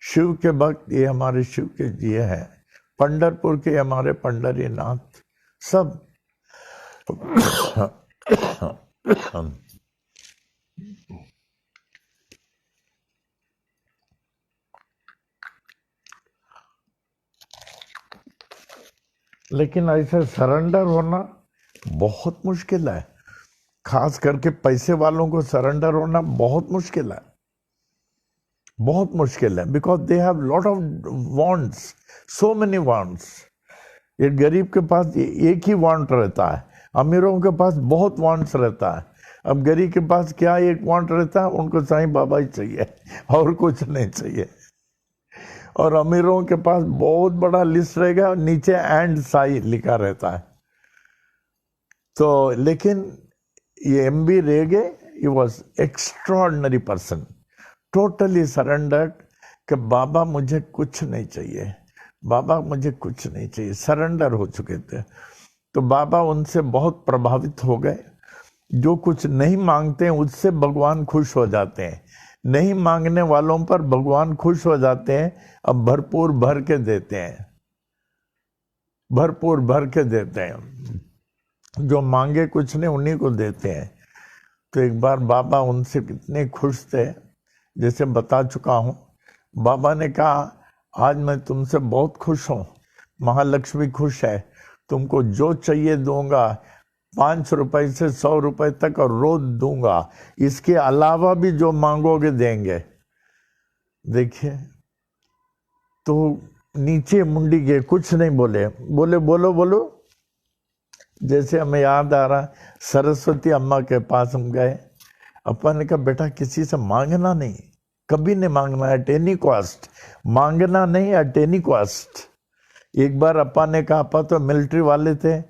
शिव के भक्त ये हमारे शिव के जी हैं, पंढरपुर के हमारे पंढरीनाथ, सब। लेकिन ऐसे सरेंडर होना बहुत मुश्किल है, खास करके पैसे वालों को सरेंडर होना बहुत मुश्किल है, बहुत मुश्किल है। Because they have lot of wants, so many wants. ये गरीब के पास एक ही वांट रहता है, अमीरों के पास बहुत वांट्स रहता है। अब गरीब के पास क्या एक वांट रहता है, उनको साईं बाबा ही चाहिए और कुछ नहीं चाहिए। और अमीरों के पास बहुत बड़ा लिस्ट रहेगा, नीचे एंड साई लिखा रहता है। तो लेकिन ये M B Rege, he was extraordinary person, totally surrendered कि बाबा मुझे कुछ नहीं चाहिए, बाबा मुझे कुछ नहीं चाहिए, सरेंडर हो चुके थे। तो बाबा उनसे बहुत प्रभावित हो गए। जो कुछ नहीं मांगते हैं उससे भगवान खुश हो जाते हैं, नहीं मांगने वालों पर भगवान खुश हो जाते हैं। अब भरपूर भर के देते हैं, भरपूर भर के देते हैं। जो मांगे कुछ नहीं उन्हीं को देते हैं। तो एक बार बाबा उनसे कितने खुश थे, जैसे बता चुका हूँ। बाबा ने कहा आज मैं तुमसे बहुत खुश हूँ, महालक्ष्मी खुश है, तुमको जो चाहिए दूंगा, 5 रुपए से 100 रुपए तक और रोज दूंगा, इसके अलावा भी जो मांगोगे देंगे। देखिए, तो नीचे मुंडी के कुछ नहीं बोले, बोले बोलो बोलो। जैसे हमें याद आ रहा, सरस्वती अम्मा के पास हम गए, अपन ने कहा बेटा किसी से मांगना नहीं, कभी नहीं मांगना एट एनी कॉस्ट, मांगना नहीं एट एनी कॉस्ट। एक बार अपा ने कहा, अपा तो मिलिट्री वाले थे,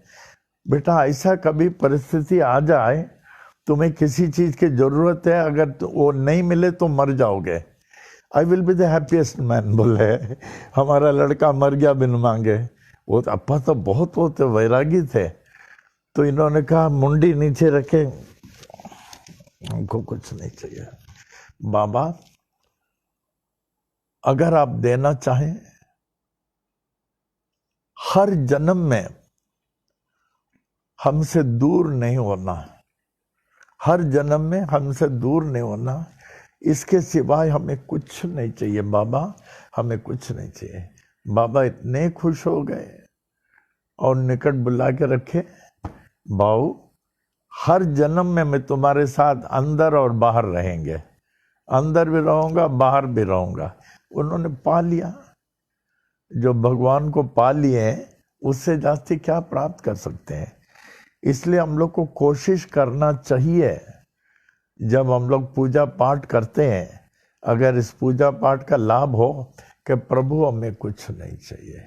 बेटा ऐसा कभी परिस्थिति आ जाए तुम्हें किसी चीज की जरूरत है, अगर वो नहीं मिले तो मर जाओगे, I will be the happiest man. बोले हमारा लड़का मर गया बिन मांगे। वो तो अपा तो बहुत होते वैरागी थे, तो इन्होंने कहा मुंडी नीचे रखे, हमको कुछ नहीं चाहिए बाबा, अगर आप देना चाहें हर जन्म में हमसे दूर नहीं होना, हर जन्म में हमसे दूर नहीं होना, इसके सिवाय हमें कुछ नहीं चाहिए बाबा, हमें कुछ नहीं चाहिए। बाबा इतने खुश हो गए और निकट बुला के रखे, बाऊ हर जन्म में मैं तुम्हारे साथ अंदर और बाहर रहेंगे, अंदर भी रहूंगा बाहर भी रहूंगा। उन्होंने पा लिया, जो भगवान को पा लिए उससे जास्ती क्या प्राप्त कर सकते हैं। इसलिए हम लोग को कोशिश करना चाहिए, जब हम लोग पूजा पाठ करते हैं, अगर इस पूजा पाठ का लाभ हो कि प्रभु हमें कुछ नहीं चाहिए,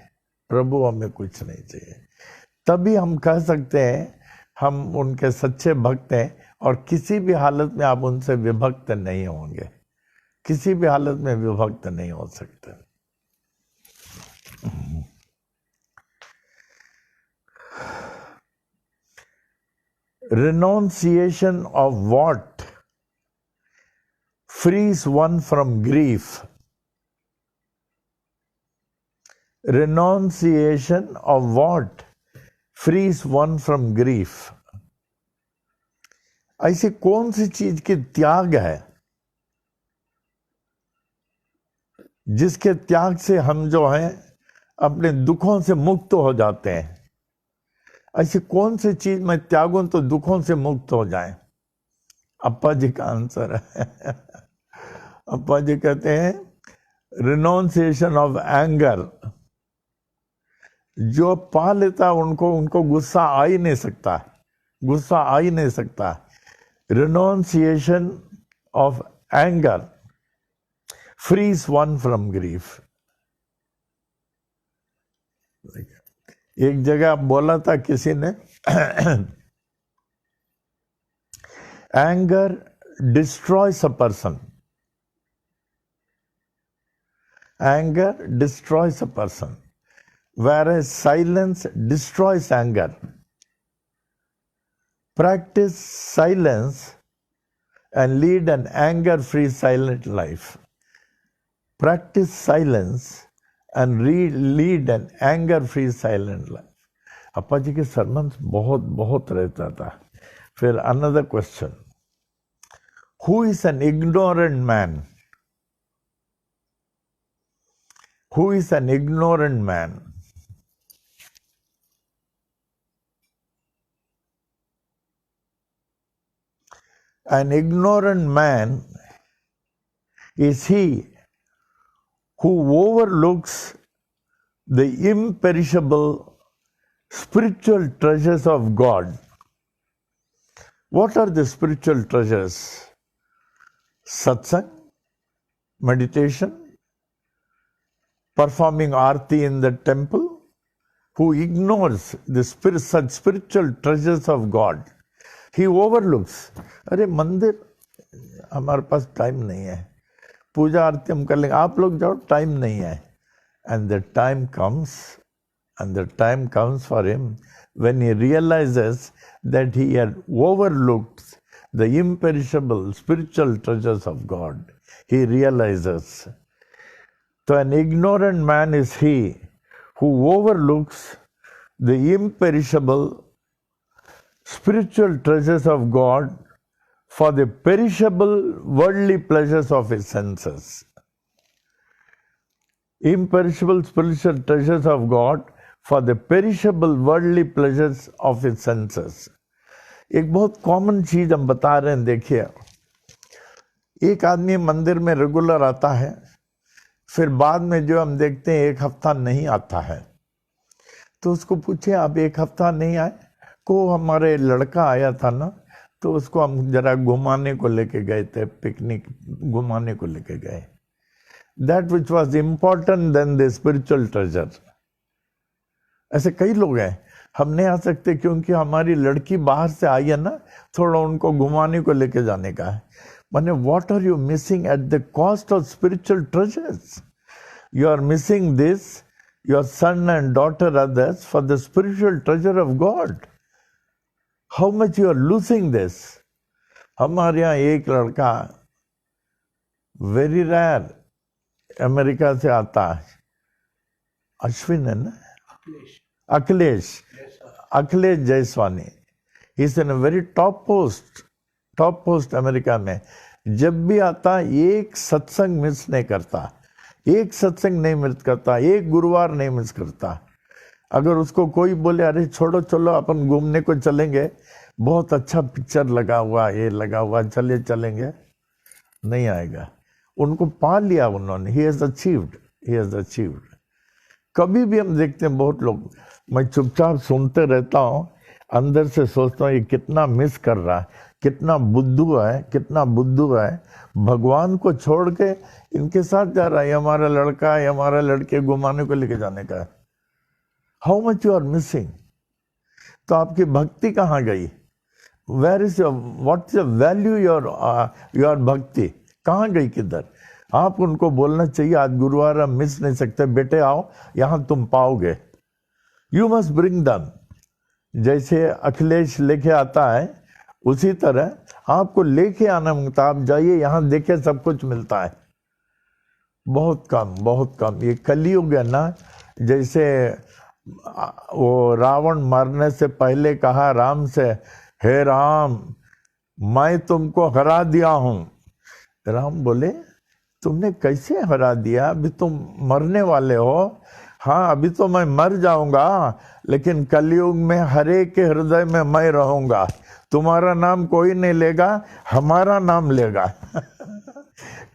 प्रभु हमें कुछ नहीं चाहिए, तभी हम कह सकते हैं हम उनके सच्चे भक्त हैं, और किसी भी हालत में आप उनसे विभक्त नहीं होंगे, किसी भी हालत में विभक्त नहीं हो सकते। Renunciation of what frees one from grief? Renunciation of what frees one from grief? ऐसी कौन सी चीज की त्याग है जिसके त्याग से हम जो हैं अपने दुखों से मुक्त हो जाते हैं? ऐसी कौन सी चीज मैं त्यागूं तो दुखों से मुक्त हो जाए? अप्पा जी का आंसर है अप्पा जी कहते हैं रिनोन्सिएशन ऑफ एंगर। जो पा लेता उनको गुस्सा आ ही नहीं सकता, गुस्सा आ ही नहीं सकता। Renunciation of anger frees one from grief. एक जगह बोला था किसी ने anger destroys a person, anger destroys a person, whereas silence destroys anger. Practice silence and lead an anger-free silent life. Practice silence and lead an anger-free silent life. Appa ji के सरमन बहुत बहुत रहता था। फिर another question. Who is an ignorant man? Who is an ignorant man? An ignorant man is he who overlooks the imperishable spiritual treasures of God. What are the spiritual treasures? Satsang, meditation, performing arti in the temple. Who ignores the such spiritual treasures of God? He overlooks. अरे मंदिर हमारे पास time नहीं है, पूजा आरती हम कर लेंगे, आप लोग जाओ, टाइम नहीं है। And the time comes for him when he realizes that he had overlooked the imperishable spiritual treasures of God. He realizes. So an ignorant man is he who overlooks the imperishable spiritual treasures of God for the perishable worldly pleasures of his senses. Imperishable spiritual treasures of God for the perishable worldly pleasures of his senses. एक बहुत common चीज हम बता रहे हैं, देखिए, एक आदमी मंदिर में रेगुलर आता है, फिर बाद में जो हम देखते हैं एक हफ्ता नहीं आता है, तो उसको पूछे आप एक हफ्ता नहीं आए? को हमारे लड़का आया था ना, तो उसको हम जरा घुमाने को लेके गए थे, पिकनिक घुमाने को लेके गए। That which was important than the spiritual treasure. ऐसे कई लोग हैं, हम नहीं आ सकते क्योंकि हमारी लड़की बाहर से आई है ना, थोड़ा उनको घुमाने को लेके जाने का है। माने what are you missing at the cost of spiritual treasures? You are missing this, your son and daughter others, for the spiritual treasure of God. How much you are losing this? हमारे यहाँ एक लड़का very rare America से आता है, अश्विन है ना, Akhilesh Jaiswani. He is in a very top post America में। जब भी आता एक सत्संग मिस नहीं करता, एक सत्संग नहीं मिस करता, एक गुरुवार नहीं मिस करता। अगर उसको कोई बोले अरे छोड़ो चलो अपन घूमने को चलेंगे, बहुत अच्छा पिक्चर लगा हुआ, ये लगा हुआ, चलेंगे, नहीं आएगा। उनको पा लिया उन्होंने। He has achieved. कभी भी हम देखते हैं बहुत लोग, मैं चुपचाप सुनते रहता हूँ, अंदर से सोचता हूँ ये कितना मिस कर रहा है, कितना बुद्धू है, भगवान को छोड़ के इनके साथ जा रहा है। हमारा लड़का है, हमारा लड़के घुमाने को लेके जाने का है। How much you are missing? तो आपकी भक्ति कहाँ गई? Where is your, what is value your bhakti? कहाँ गई, किधर? आप उनको बोलना चाहिए आज गुरुवार हम मिस नहीं सकते, बेटे आओ यहां तुम पाओगे। You must bring them. जैसे अखिलेश लेके आता है उसी तरह आपको लेके आना मिलता। आप जाइए यहां देखे सब कुछ मिलता है। बहुत कम ये कलयुग है ना। जैसे वो रावण मरने से पहले कहा राम से, हे राम मैं तुमको हरा दिया हूं। राम बोले तुमने कैसे हरा दिया? अभी तुम मरने वाले हो। हाँ अभी तो मैं मर जाऊंगा, लेकिन कलयुग में हर एक के हृदय में मैं रहूंगा। तुम्हारा नाम कोई नहीं लेगा, हमारा नाम लेगा।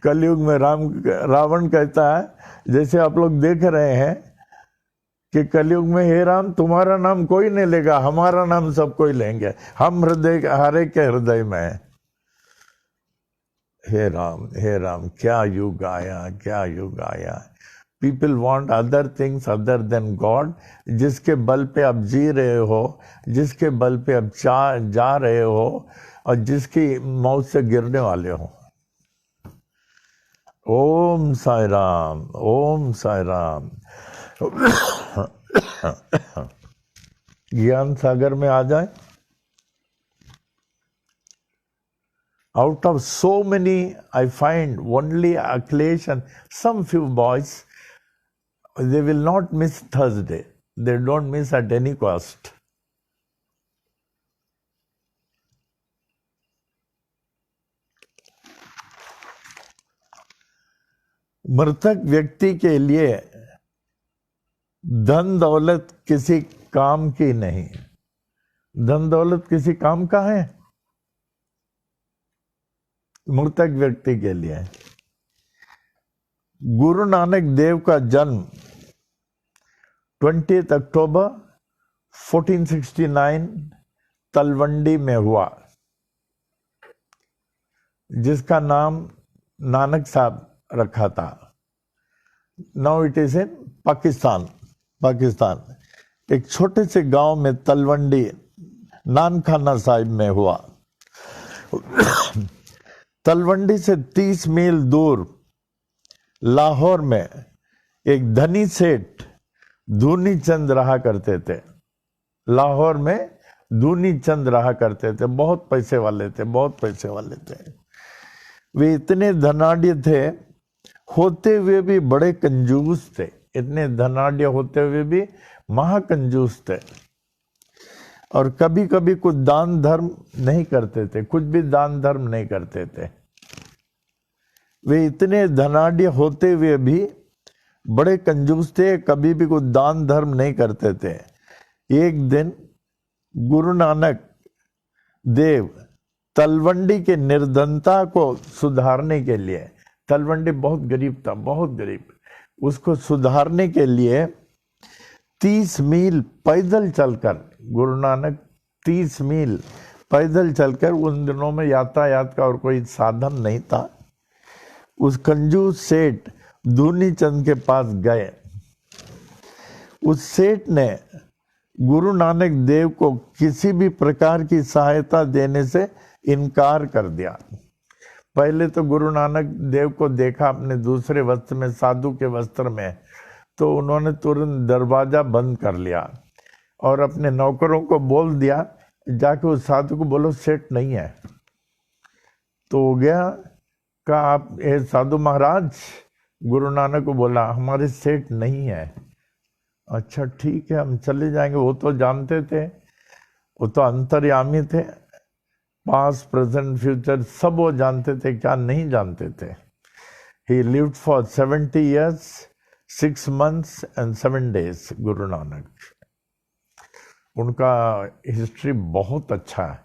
कलयुग में रावण कहता है, जैसे आप लोग देख रहे हैं कि कलयुग में हे राम तुम्हारा नाम कोई नहीं लेगा, हमारा नाम सब कोई लेंगे, हम हर एक के हृदय में है। हे राम क्या युग आया। People want other things other than God. जिसके बल पे आप जी रहे हो, जिसके बल पे आप जा रहे हो, और जिसकी मौत से गिरने वाले हो। ओम साई राम। ज्ञान सागर में आ जाए। Out of so many, I find only Akhilesh and some few boys, they will not miss Thursday. They don't miss at any cost. मृतक व्यक्ति के लिए धन दौलत किसी काम की नहीं। धन दौलत किसी काम का है? मृतक व्यक्ति के लिए। गुरु नानक देव का जन्म 20 अक्टूबर 1469 तलवंडी में हुआ, जिसका नाम नानक साहब रखा था। Now it is in Pakistan. एक छोटे से गांव में तलवंडी नानखाना साहिब में हुआ। तलवंडी से 30 मील दूर लाहौर में एक धनी सेठ धूनी चंद रहा करते थे। लाहौर में धूनी चंद रहा करते थे। बहुत पैसे वाले थे। वे इतने धनाढ्य थे, होते हुए भी बड़े कंजूस थे। इतने धनाढ्य होते हुए भी महाकंजूस थे। और कभी कभी कुछ दान धर्म नहीं करते थे, कुछ भी दान धर्म नहीं करते थे। वे इतने धनाढ्य होते हुए भी बड़े कंजूस थे, कभी भी कुछ दान धर्म नहीं करते थे। एक दिन गुरु नानक देव तलवंडी के निर्धनता को सुधारने के लिए, तलवंडी बहुत गरीब, उसको सुधारने के लिए 30 मील पैदल चलकर, गुरु नानक 30 मील पैदल चलकर, उन दिनों में यातायात का और कोई साधन नहीं था, उस कंजूस सेठ धूनी चंद के पास गए। उस सेठ ने गुरु नानक देव को किसी भी प्रकार की सहायता देने से इनकार कर दिया। पहले तो गुरु नानक देव को देखा अपने दूसरे वस्त्र में, साधु के वस्त्र में, तो उन्होंने तुरंत दरवाजा बंद कर लिया और अपने नौकरों को बोल दिया, जाके उस साधु को बोलो सेठ नहीं है। तो हो गया, कहा आप ए साधु महाराज, गुरु नानक को बोला हमारे सेठ नहीं है। अच्छा ठीक है, हम चले जाएंगे। वो तो जानते थे, वो तो अंतर्यामी थे, पास्ट प्रेजेंट फ्यूचर सब वो जानते थे, क्या नहीं जानते थे। ही lived for 70 years 6 months and 7 days। Guru Nanak, उनका हिस्ट्री बहुत अच्छा है,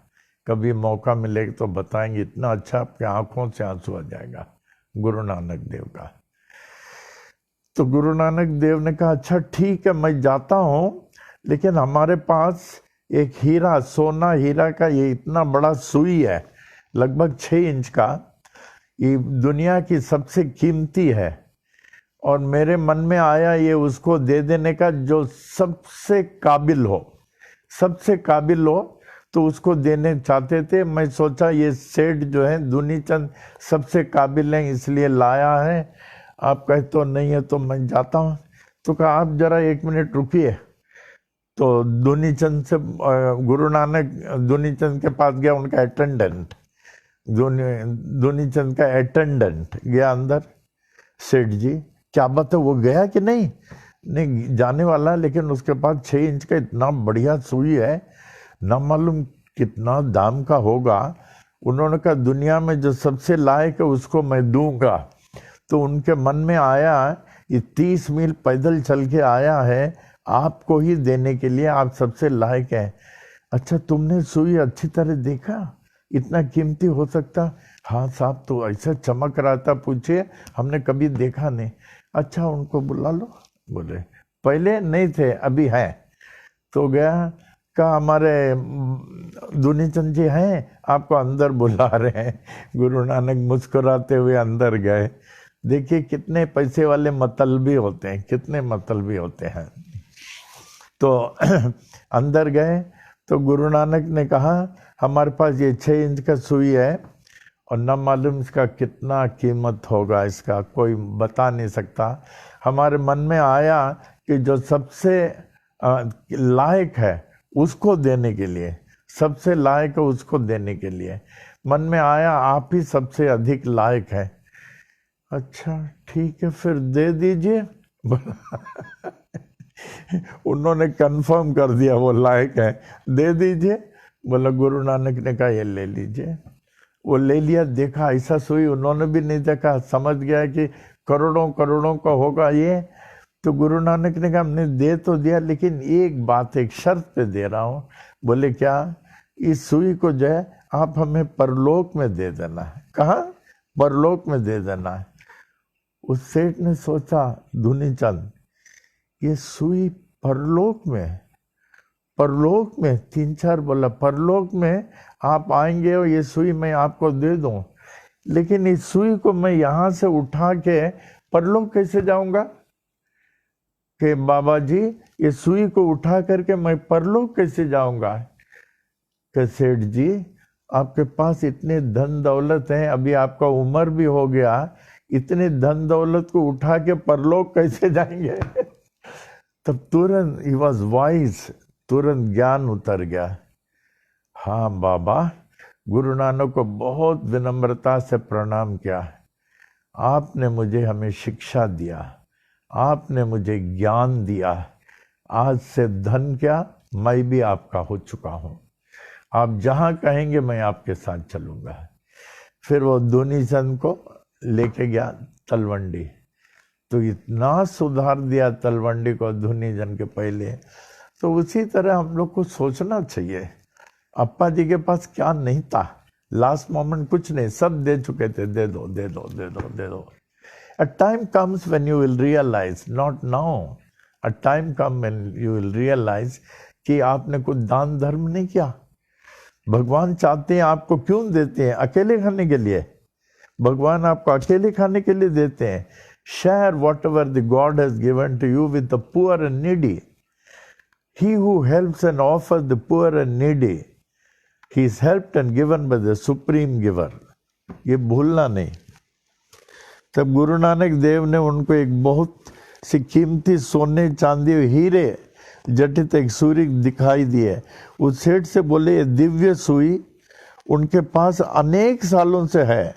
कभी मौका मिलेगा तो बताएंगे। इतना अच्छा आपके आंखों से आंसू आ जाएगा गुरु नानक देव का। तो गुरु नानक देव ने कहा अच्छा ठीक है, मैं जाता हूँ, लेकिन हमारे पास एक हीरा, सोना हीरा का ये इतना बड़ा सुई है, लगभग 6 इंच का, ये दुनिया की सबसे कीमती है, और मेरे मन में आया ये उसको दे देने का जो सबसे काबिल हो, सबसे काबिल हो, तो उसको देने चाहते थे। मैं सोचा ये सेठ जो है धूनी चंद सबसे काबिल हैं, इसलिए लाया है। आप कहे तो नहीं है तो मैं जाता हूँ। तो कहा आप जरा 1 मिनट रुकिए। तो धूनी चंद से गुरु नानक धूनी चंद के पास गया, उनका अटेंडेंट, धूनी चंद का अटेंडेंट गया अंदर। सेठ जी क्या बात है, वो गया कि नहीं? नहीं जाने वाला, लेकिन उसके पास 6 इंच का इतना बढ़िया सुई है, ना मालूम कितना दाम का होगा। उन्होंने कहा दुनिया में जो सबसे लायक है उसको मैं दूंगा। तो उनके मन में आया, ये 30 मील पैदल चल के आया है आपको ही देने के लिए, आप सबसे लायक हैं। अच्छा तुमने सुई अच्छी तरह देखा, इतना कीमती हो सकता? हाँ साहब, तो ऐसा चमक रहा था, पूछिए, हमने कभी देखा नहीं। अच्छा उनको बुला लो। बोले पहले नहीं थे, अभी हैं। तो गया, कहा हमारे धूनी चंद जी हैं, आपको अंदर बुला रहे हैं। गुरु नानक मुस्कुराते हुए अंदर गए। देखिए कितने पैसे वाले मतलबी होते हैं, कितने मतलबी होते हैं। तो अंदर गए तो गुरु नानक ने कहा हमारे पास ये 6 इंच का सुई है, और न मालूम इसका कितना कीमत होगा, इसका कोई बता नहीं सकता। हमारे मन में आया कि जो सबसे लायक है उसको देने के लिए, सबसे लायक है उसको देने के लिए मन में आया, आप ही सबसे अधिक लायक है। अच्छा ठीक है फिर दे दीजिए। उन्होंने कंफर्म कर दिया वो लायक है, दे दीजिए। बोला गुरु नानक ने कहा ये ले लीजिए। वो ले लिया, देखा ऐसा सुई उन्होंने भी नहीं देखा, समझ गया कि करोड़ों करोड़ों का होगा ये। तो गुरु नानक ने कहा हमने दे तो दिया, लेकिन एक बात, एक शर्त पे दे रहा हूँ। बोले क्या? इस सुई को जो है आप हमें परलोक में दे देना है। कहाँ? परलोक में दे देना है। उस सेठ ने सोचा, धूनी चंद ये सुई परलोक में, परलोक में 3-4 बोला परलोक में आप आएंगे और ये सुई मैं आपको दे दूं, लेकिन इस सुई को मैं यहाँ से उठा के परलोक कैसे जाऊंगा? कि बाबा जी ये सुई को उठा करके मैं परलोक कैसे जाऊंगा? कि सेठ जी आपके पास इतने धन दौलत है, अभी आपका उम्र भी हो गया, इतने धन दौलत को उठा के परलोक कैसे जाएंगे? तब तुरंत ही वॉज वाइज, तुरंत ज्ञान उतर गया। हाँ बाबा, गुरु नानक को बहुत विनम्रता से प्रणाम किया। आपने मुझे हमें शिक्षा दिया, आपने मुझे ज्ञान दिया, आज से धन क्या मैं भी आपका हो चुका हूँ, आप जहाँ कहेंगे मैं आपके साथ चलूँगा। फिर वो धूनी चंद को लेके गया तलवंडी, तो इतना सुधार दिया तलवंडी को धूनी चंद के पहले। तो उसी तरह हम लोग को सोचना चाहिए। अप्पा जी के पास क्या नहीं था, लास्ट मोमेंट कुछ नहीं, सब दे चुके थे, दे दो दे दो दे दो दे दो। A time comes when you will realize, not now, a time comes when you will realize कि आपने कुछ दान धर्म नहीं किया। भगवान चाहते हैं आपको क्यों देते हैं? अकेले खाने के लिए। भगवान आपको अकेले खाने के लिए देते हैं। Share whatever the God has given to you with the poor and needy. He who helps and offers the poor and needy, he is helped and given by the supreme giver. ये भूलना नहीं। तब गुरु नानक देव ने उनको एक बहुत सी कीमती सोने चांदी हीरे जटित एक सुई दिखाई दी है। उस सेठ से बोले ये दिव्य सुई उनके पास अनेक सालों से है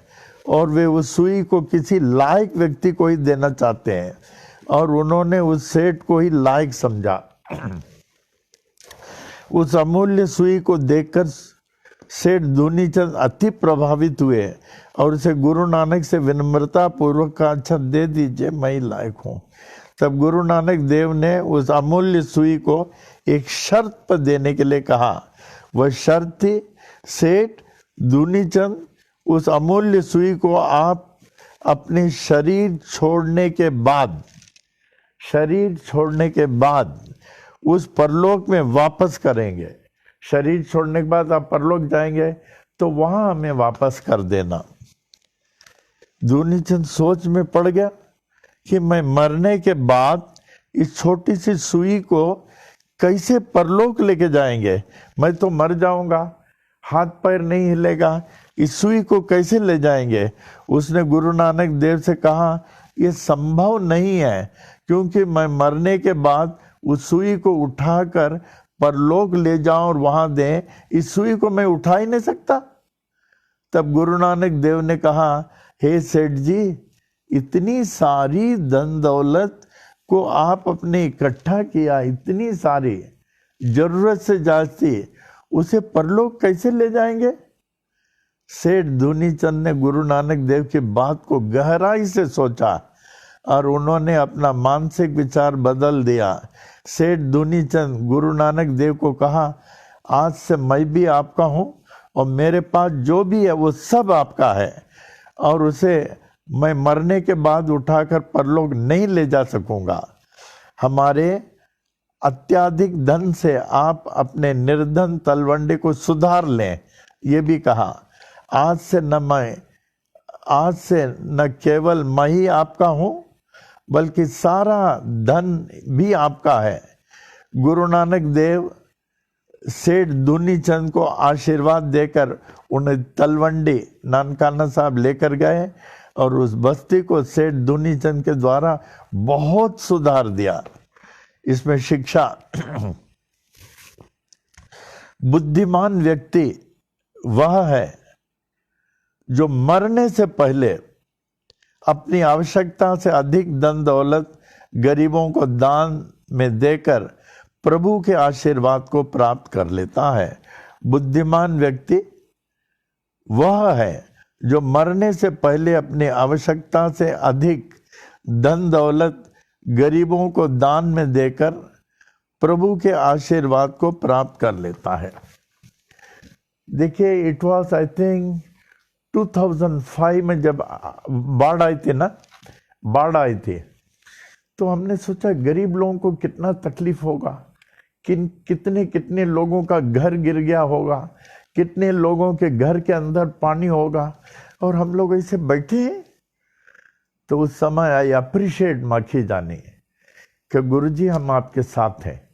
और वे उस सुई को किसी लायक व्यक्ति को ही देना चाहते हैं, और उन्होंने उस सेठ को ही लायक समझा। उस अमूल्य सुई को देखकर सेठ धुनीचंद अति प्रभावित हुए और उसे गुरु नानक से विनम्रता पूर्वक कहा, अच्छा दे दीजिए, मैं ही लायक हूँ। तब गुरु नानक देव ने उस अमूल्य सुई को एक शर्त पर देने के लिए कहा। वह शर्त थी, सेठ धुनीचंद, उस अमूल्य सुई को आप अपने शरीर छोड़ने के बाद उस परलोक में वापस करेंगे। शरीर छोड़ने के बाद आप परलोक जाएंगे तो वहां हमें वापस कर देना। धुनीचंद सोच में पड़ गया कि मैं मरने के बाद इस छोटी सी सुई को कैसे परलोक लेके जाएंगे? मैं तो मर जाऊंगा, हाथ पैर नहीं हिलेगा, इस सुई को कैसे ले जाएंगे? उसने गुरु नानक देव से कहा, यह संभव नहीं है, क्योंकि मैं मरने के बाद उस सुई को उठाकर परलोक ले जाऊं और वहां दें, इस सुई को मैं उठा ही नहीं सकता। तब गुरु नानक देव ने कहा, हे सेठ जी, इतनी सारी धन दौलत को आप अपने इकट्ठा किया, इतनी सारी, जरूरत से जास्ती, उसे परलोक कैसे ले जाएंगे? सेठ धुनीचंद ने गुरु नानक देव की बात को गहराई से सोचा और उन्होंने अपना मानसिक विचार बदल दिया। सेठ धुनीचंद गुरु नानक देव को कहा, आज से मैं भी आपका हूँ और मेरे पास जो भी है वो सब आपका है, और उसे मैं मरने के बाद उठाकर परलोक नहीं ले जा सकूंगा। हमारे अत्याधिक धन से आप अपने निर्धन तलवंडी को सुधार लें। ये भी कहा, आज से न केवल मैं ही आपका हूँ बल्कि सारा धन भी आपका है। गुरु नानक देव सेठ धुनीचंद को आशीर्वाद देकर उन्हें तलवंडी नानकाना साहब लेकर गए और उस बस्ती को सेठ धुनीचंद के द्वारा बहुत सुधार दिया। इसमें शिक्षा, बुद्धिमान व्यक्ति वह है जो मरने से पहले अपनी आवश्यकता से अधिक धन दौलत गरीबों को दान में देकर प्रभु के आशीर्वाद को प्राप्त कर लेता है। बुद्धिमान व्यक्ति वह है जो मरने से पहले अपनी आवश्यकता से अधिक धन दौलत गरीबों को दान में देकर प्रभु के आशीर्वाद को प्राप्त कर लेता है। देखिए, इट वाज आई थिंक 2005 में जब बाढ़ आई थी, तो हमने सोचा गरीब लोगों को कितना तकलीफ होगा, कितने लोगों का घर गिर गया होगा, कितने लोगों के घर के अंदर पानी होगा, और हम लोग ऐसे बैठे हैं। तो उस समय आई अप्रिशिएट माखी जानी कि गुरुजी हम आपके साथ हैं,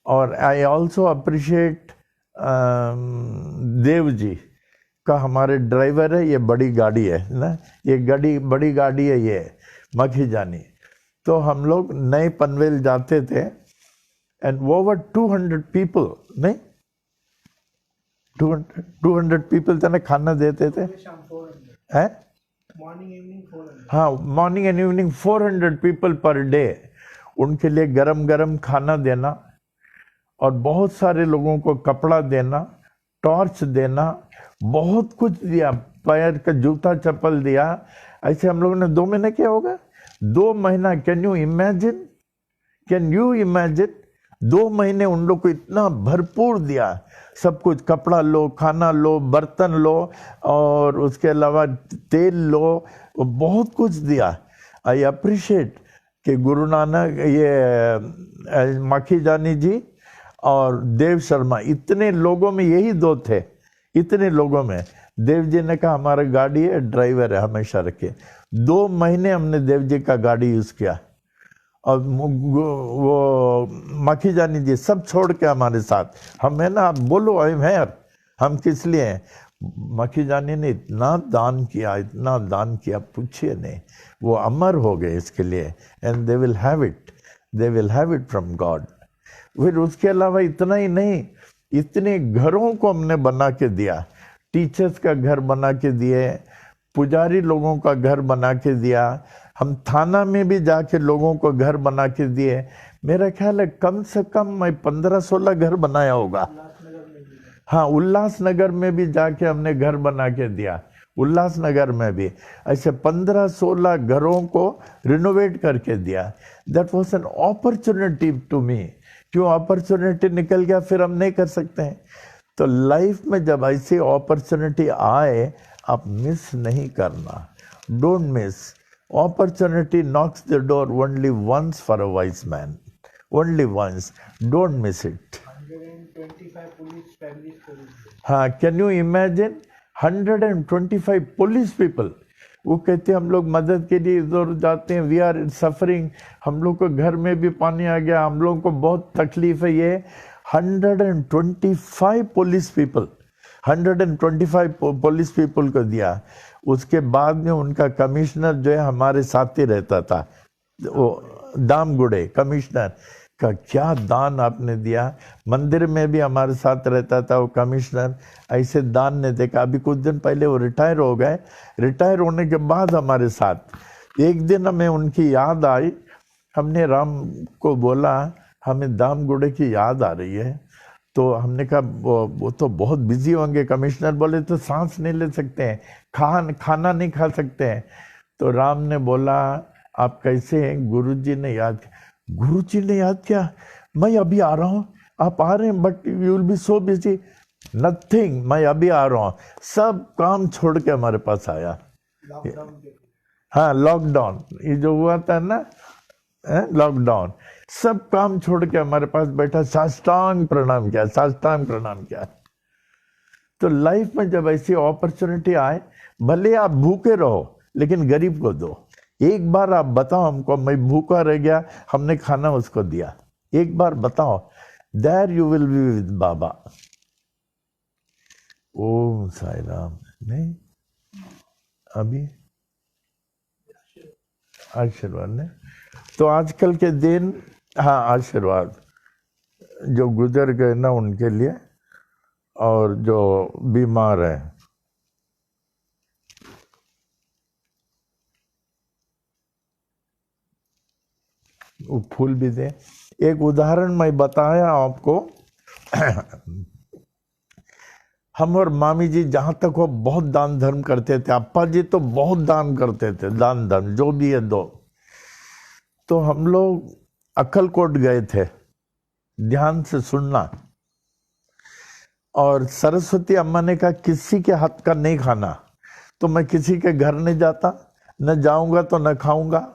और I also appreciate Dev ji का हमारे ड्राइवर है, ये बड़ी गाड़ी है ना, ये बड़ी गाड़ी है ये माखी जानी। तो हम लोग नए पनवेल जाते थे एंड ओवर 200 पीपल, नहीं 200 पीपल थे ना, खाना देते थे, हैं? हाँ, morning and evening 400 people per day, उनके लिए गरम गरम खाना देना और बहुत सारे लोगों को कपड़ा देना, टॉर्च देना, बहुत कुछ दिया, पैर का जूता चप्पल दिया। ऐसे हम लोगों ने 2 महीने किया होगा, 2 महीना। कैन यू इमेजिन 2 महीने उन लोग को इतना भरपूर दिया, सब कुछ, कपड़ा लो, खाना लो, बर्तन लो, और उसके अलावा तेल लो, बहुत कुछ दिया। आई अप्रिशिएट कि गुरु नानक, ये माखी जानी जी और देव शर्मा, इतने लोगों में यही दो थे, इतने लोगों में। देव जी ने कहा हमारा गाड़ी है, ड्राइवर है, हमेशा रखे। 2 महीने हमने देव जी का गाड़ी यूज किया, और वो मक्खी जानी जी सब छोड़ के हमारे साथ। हम है ना, आप बोलो आई एम हियर, हम किस लिए हैं। मक्खी जानी ने इतना दान किया, इतना दान किया, पूछिए नहीं। वो अमर हो गए इसके लिए, and they will have it, they will have it from God. फिर उसके अलावा इतना ही नहीं, इतने घरों को हमने बना के दिया। टीचर्स का घर बना के दिए, पुजारी लोगों का घर बना के दिया, हम थाना में भी जाके लोगों को घर बना के दिए। मेरा ख्याल है कम से कम मैं 15-16 घर बनाया होगा। हाँ, उल्लासनगर में भी जाके हमने घर बना के दिया, उल्लासनगर में भी ऐसे 15-16 घरों को रिनोवेट करके दिया। That was an opportunity to me. क्यों अपॉर्चुनिटी निकल गया, फिर हम नहीं कर सकते हैं। तो लाइफ में जब ऐसी अपॉर्चुनिटी आए, आप मिस नहीं करना, don't miss. Opportunity knocks the door only once for a wise man, only once, don't miss it. 125 police families. हाँ, can you imagine 125 police people. वो कहते हैं हम लोग मदद के लिए इधर जाते हैं, वी आर सफरिंग, हम लोग को घर में भी पानी आ गया, हम लोगों को बहुत तकलीफ है। ये 125 पुलिस पीपल, 125 पुलिस पीपल को दिया। उसके बाद में उनका कमिश्नर जो है हमारे साथ ही रहता था, वो दामगुड़े कमिश्नर का, क्या दान आपने दिया। मंदिर में भी हमारे साथ रहता था वो कमिश्नर, ऐसे दान ने देखा। अभी कुछ दिन पहले वो रिटायर हो गए, रिटायर होने के बाद हमारे साथ एक दिन हमें उनकी याद आई। हमने राम को बोला हमें दामगुड़े की याद आ रही है। तो हमने कहा वो तो बहुत बिजी होंगे। कमिश्नर बोले तो सांस नहीं ले सकते हैं, खाना नहीं खा सकते हैं। तो राम ने बोला आप कैसे हैं, गुरुजी ने याद किया। गुरुजी ने याद किया, मैं अभी आ रहा हूँ, आप आ रहे हैं but you will B so busy. Nothing, मैं अभी आ रहा हूँ। सब काम छोड़ के हमारे पास आया। हाँ, लॉकडाउन ये जो हुआ था ना, लॉकडाउन, सब काम छोड़ के हमारे पास बैठा, साष्टांग प्रणाम किया, साष्टांग प्रणाम किया। तो लाइफ में जब ऐसी अपॉर्चुनिटी आए, भले आप भूखे रहो लेकिन गरीब को दो। एक बार आप बताओ हमको, मैं भूखा रह गया, हमने खाना उसको दिया, एक बार बताओ, there you will be with Baba. Om Sai Ram. नहीं अभी आशीर्वाद ने तो आजकल के दिन, हाँ आशीर्वाद जो गुजर गए ना उनके लिए, और जो बीमार है, वो फूल भी दे। एक उदाहरण मैं बताया आपको। हम और मामी जी जहां तक हो बहुत दान धर्म करते थे, अप्पा जी तो बहुत दान करते थे, दान धर्म जो भी है दो। तो हम लोग अक्कलकोट गए थे, ध्यान से सुनना। और सरस्वती अम्मा ने कहा किसी के हाथ का नहीं खाना, तो मैं किसी के घर नहीं जाता, न जाऊंगा तो न खाऊंगा।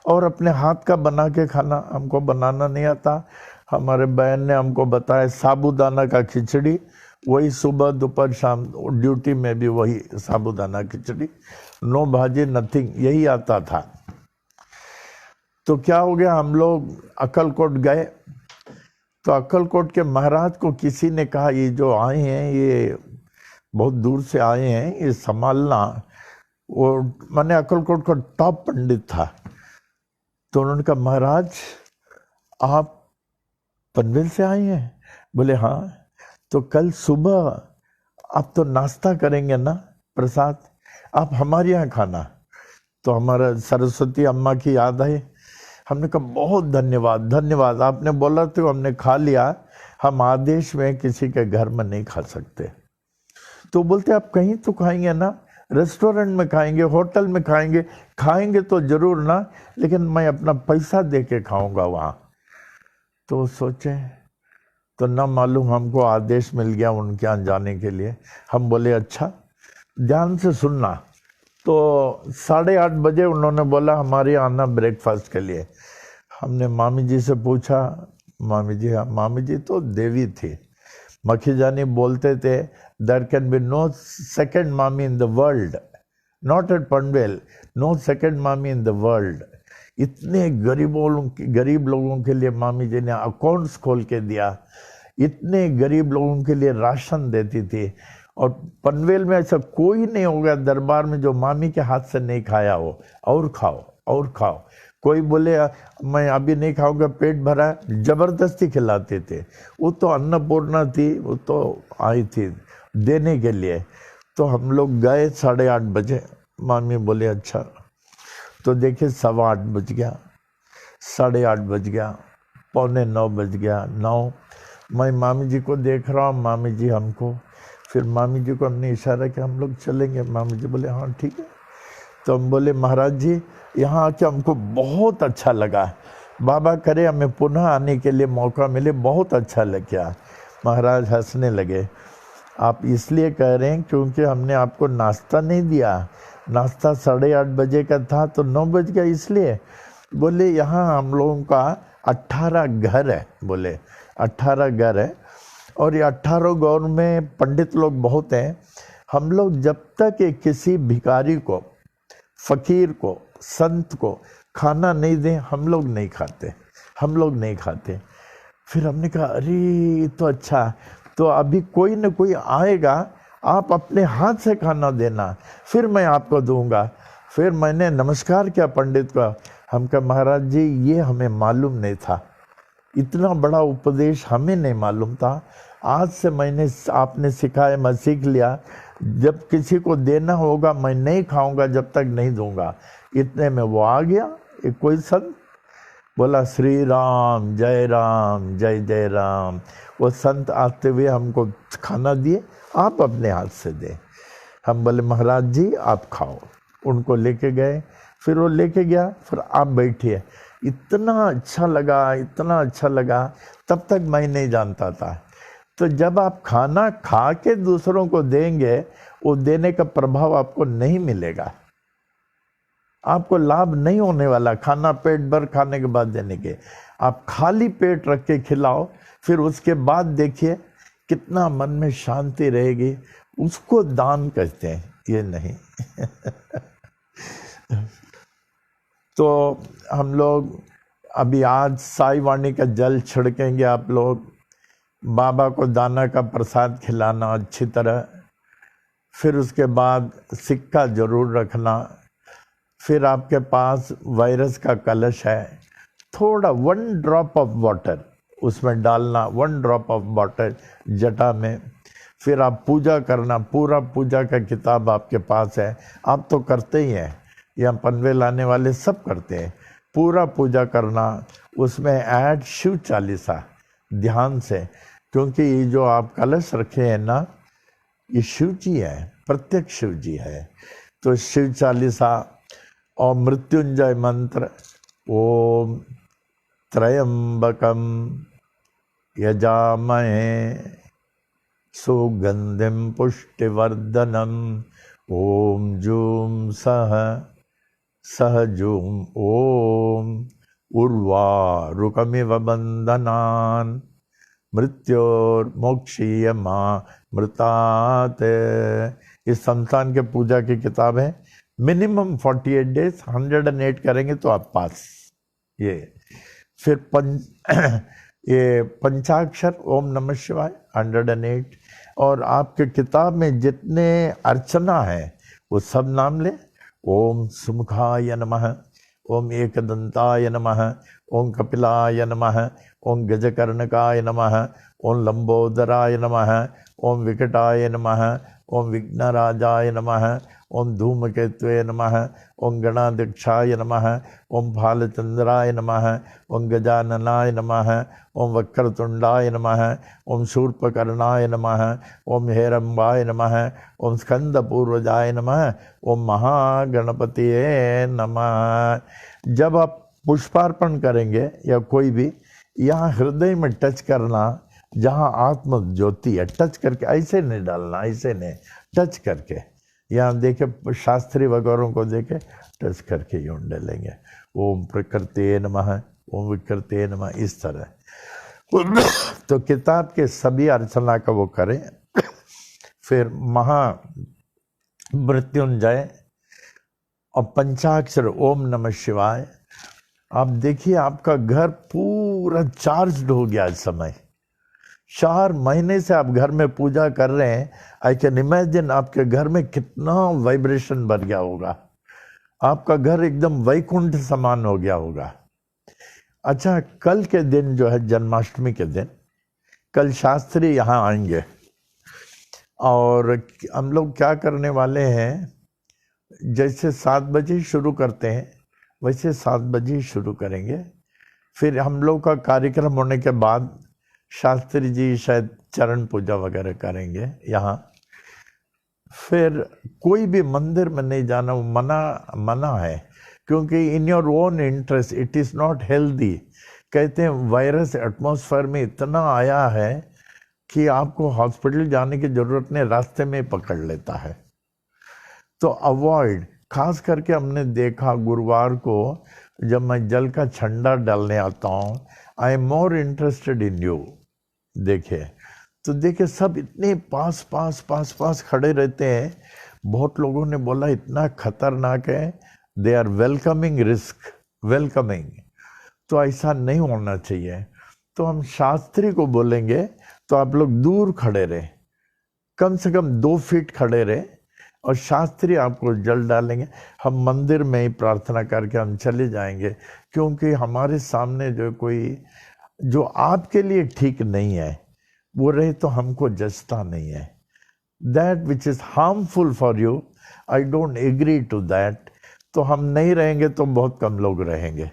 और अपने हाथ का बना के खाना, हमको बनाना नहीं आता। हमारे बहन ने हमको बताया साबूदाना का खिचड़ी, वही सुबह दोपहर शाम ड्यूटी में भी वही साबूदाना खिचड़ी, नो भाजी नथिंग, यही आता था। तो क्या हो गया, हम लोग अक्कलकोट गए। तो अक्कलकोट के महाराज को किसी ने कहा ये जो आए हैं ये बहुत दूर से आए हैं, ये संभालना। वो मैंने अक्कलकोट का टॉप पंडित था। तो उन्होंने कहा महाराज आप पनवेल से आए हैं? बोले हाँ। तो कल सुबह आप तो नाश्ता करेंगे ना, प्रसाद, आप हमारे यहाँ खाना। तो हमारा सरस्वती अम्मा की याद आई। हमने कहा बहुत धन्यवाद, धन्यवाद, आपने बोला तो हमने खा लिया, हम आदेश में किसी के घर में नहीं खा सकते। तो बोलते आप कहीं तो खाएंगे ना, रेस्टोरेंट में खाएंगे, होटल में खाएंगे, खाएंगे तो जरूर ना, लेकिन मैं अपना पैसा दे के खाऊंगा वहाँ। तो सोचे, तो ना मालूम हमको आदेश मिल गया उनके यहाँ जाने के लिए। हम बोले अच्छा, ध्यान से सुनना। तो 8:30 बजे उन्होंने बोला हमारे यहाँ आना ब्रेकफास्ट के लिए। हमने मामी जी से पूछा मामी जी, हाँ मामी जी तो देवी थी। मखीजानी बोलते थे there can be no second mami in the world, not at Panvel, no second mami in the world. इतने गरीब लोगों के लिए मामी जी ने अकाउंट्स खोल के दिया, इतने गरीब लोगों के लिए राशन देती थी। और पनवेल में ऐसा कोई नहीं होगा दरबार में जो मामी के हाथ से नहीं खाया हो। और खाओ और खाओ, कोई बोले मैं अभी नहीं खाऊंगा पेट भरा, जबरदस्ती खिलाते थे। वो तो अन्नपूर्णा थी, वो तो आई थी देने के लिए। तो हम लोग गए 8:30 बजे, मामी बोले अच्छा। तो देखिए 8:15 बज गया, 8:30 बज गया, 8:45 बज गया, 9। मैं मामी जी को देख रहा हूँ, मामी जी हमको। फिर मामी जी को हमने इशारा किया हम लोग चलेंगे। मामी जी बोले हाँ ठीक है। तो हम बोले महाराज जी यहाँ आके हमको बहुत अच्छा लगा, बाबा करे हमें पुनः आने के लिए मौका मिले, बहुत अच्छा लग गया। महाराज हंसने लगे, आप इसलिए कह रहे हैं क्योंकि हमने आपको नाश्ता नहीं दिया, नाश्ता 8:30 बजे का था तो 9 बज गया इसलिए। बोले यहाँ हम लोगों का 18 घर है, बोले 18 घर है और ये 18 घर में पंडित लोग बहुत हैं। हम लोग जब तक किसी भिखारी को, फकीर को, संत को खाना नहीं दें हम लोग नहीं खाते, हम लोग नहीं खाते। फिर हमने कहा अरे तो अच्छा, तो अभी कोई न कोई आएगा, आप अपने हाथ से खाना देना, फिर मैं आपको दूंगा। फिर मैंने नमस्कार किया पंडित को। हम कहा महाराज जी ये हमें मालूम नहीं था, इतना बड़ा उपदेश हमें नहीं मालूम था। आज से मैंने आपने सिखाया, मैं सीख लिया, जब किसी को देना होगा मैं नहीं खाऊंगा जब तक नहीं दूंगा। इतने में वो आ गया, एक कोई संत बोला श्री राम जय जय राम। वो संत आते हुए हमको खाना दिए, आप अपने हाथ से दें। हम बोले महाराज जी आप खाओ। उनको लेके गए, फिर वो लेके गया, फिर आप बैठिए। इतना अच्छा लगा, इतना अच्छा लगा, तब तक मैं नहीं जानता था। तो जब आप खाना खा के दूसरों को देंगे, वो देने का प्रभाव आपको नहीं मिलेगा, आपको लाभ नहीं होने वाला। खाना पेट भर खाने के बाद देने के, आप खाली पेट रख के खिलाओ, फिर उसके बाद देखिए कितना मन में शांति रहेगी। उसको दान कहते हैं, ये नहीं। तो हम लोग अभी आज साई वाणी का जल छिड़केंगे, आप लोग बाबा को दाना का प्रसाद खिलाना अच्छी तरह। फिर उसके बाद सिक्का जरूर रखना। फिर आपके पास वायरस का कलश है, थोड़ा 1 ड्रॉप ऑफ वाटर उसमें डालना, 1 ड्रॉप ऑफ वाटर जटा में। फिर आप पूजा करना, पूरा पूजा का किताब आपके पास है, आप तो करते ही हैं, यहाँ पनवेल आने वाले सब करते हैं। पूरा पूजा करना, उसमें ऐड शिव चालीसा ध्यान से, क्योंकि ये जो आप कलश रखे हैं ना, ये शिव जी है, प्रत्यक्ष शिव जी है। तो शिव चालीसा और मृत्युंजय मंत्र, ओम त्रयंबकम यजामहे सुगंधिम पुष्टिवर्धनम ओम जूम सह जूम ओम उर्वारुकमिव बंधनान मृत्योर्मोक्षीय मां मृतात। इस संस्थान के पूजा की किताब है। मिनिमम 48 डेज, 108 करेंगे तो आप पास। ये फिर ये पंचाक्षर ओम नमः शिवाय 108। और आपके किताब में जितने अर्चना है वो सब नाम ले। ओम सुमुखाय नमः, ओम एकदंताय नमः, ओम कपिलाय नमः, ओम गजकर्णकाय नमः, ओम लंबोदराय नमः, ओम विकटाय नमः, ओम विघ्नराजाय नमः, ओम धूमकेतवे नमः, ओम गणाध्यक्षाय नमः, ओम भालचंद्राय नमः, ओम गजाननाय नमः, ओम वक्रतुंडाय नमः, ओम शूर्पकर्णाय नमः, ओम हेरंबाय नमः, ओम स्कंदपूर्वजाय नमः, ओम महागणपतिये नमः। जब आप पुष्पार्पण करेंगे या कोई भी, यहाँ हृदय में टच करना, जहाँ आत्म ज्योति है, टच करके, ऐसे नहीं डालना, ऐसे नहीं, टच करके। यहाँ देखे शास्त्री वगैरह को देखे टच करके यूं डालेंगे। ओम प्रकृते नमः, ओम विकृते नमः, इस तरह। तो किताब के सभी अर्चना का वो करें। फिर महा मृत्युंजय और पंचाक्षर ओम नमः शिवाय। आप देखिए आपका घर पूरा चार्ज्ड हो गया इस समय। 4 महीने से आप घर में पूजा कर रहे हैं। आई कैन इमेजिन आपके घर में कितना वाइब्रेशन बढ़ गया होगा। आपका घर एकदम वैकुंठ समान हो गया होगा। अच्छा, कल के दिन जो है जन्माष्टमी के दिन, कल शास्त्री यहाँ आएंगे और हम लोग क्या करने वाले हैं, जैसे 7 बजे शुरू करते हैं वैसे 7 बजे शुरू करेंगे। फिर हम लोग का कार्यक्रम होने के बाद शास्त्री जी शायद चरण पूजा वगैरह करेंगे यहाँ। फिर कोई भी मंदिर में नहीं जाना, वो मना है, क्योंकि in your own interest it is not healthy. कहते हैं वायरस एटमॉस्फेयर में इतना आया है कि आपको हॉस्पिटल जाने की जरूरत नहीं, रास्ते में पकड़ लेता है। तो अवॉइड, खास करके हमने देखा गुरुवार को जब मैं जल का छंडा डालने आता हूँ, I am more interested in you. देखिए तो देखिए सब इतने पास खड़े रहते हैं। बहुत लोगों ने बोला इतना खतरनाक है, they are welcoming risk, welcoming. तो ऐसा नहीं होना चाहिए। तो हम शास्त्री को बोलेंगे तो आप लोग दूर खड़े रहे, कम से कम 2 फीट खड़े रहे, और शास्त्री आपको जल डालेंगे। हम मंदिर में ही प्रार्थना करके हम चले जाएंगे, क्योंकि हमारे सामने जो कोई जो आपके लिए ठीक नहीं है वो रहे तो हमको जचता नहीं है। That which is harmful for you, I don't agree to that. तो हम नहीं रहेंगे तो बहुत कम लोग रहेंगे,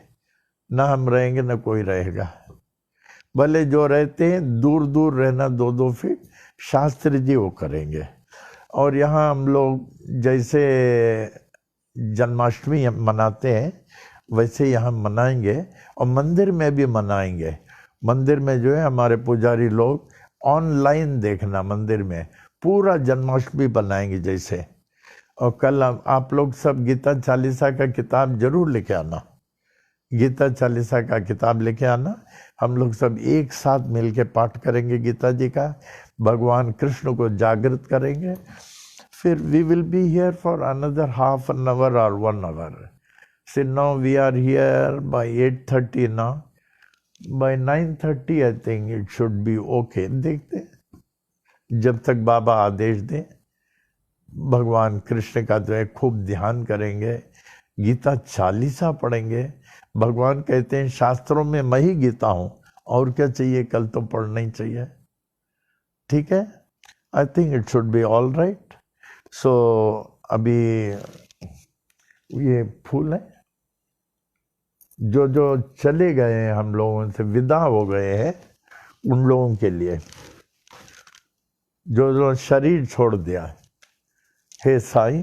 ना हम रहेंगे ना कोई रहेगा। भले जो रहते हैं दूर दूर रहना 2-2 फीट, शास्त्री जी वो करेंगे। और यहाँ हम लोग जैसे जन्माष्टमी मनाते हैं वैसे यहाँ मनाएंगे, और मंदिर में भी मनाएंगे। मंदिर में जो है हमारे पुजारी लोग ऑनलाइन देखना, मंदिर में पूरा जन्माष्टमी बनाएंगे जैसे। और कल आप लोग सब गीता चालीसा का किताब जरूर लेके आना, गीता चालीसा का किताब लेके आना। हम लोग सब एक साथ मिलके पाठ करेंगे गीता जी का, भगवान कृष्ण को जागृत करेंगे। फिर we will be here for another half an hour और 1 hour. So now we are here by 8:30 ना, by 9:30 I think it should be okay. देखते जब तक बाबा आदेश दें। भगवान कृष्ण का जो है खूब ध्यान करेंगे, गीता चालीसा पढ़ेंगे। भगवान कहते हैं शास्त्रों में मैं ही गीता हूँ, और क्या चाहिए, कल तो पढ़ना ही चाहिए। ठीक है, I think it should be all right. So अभी ये फूल है, जो जो चले गए हैं हम लोगों से विदा हो गए हैं, उन लोगों के लिए, जो जो शरीर छोड़ दिया। हे साईं,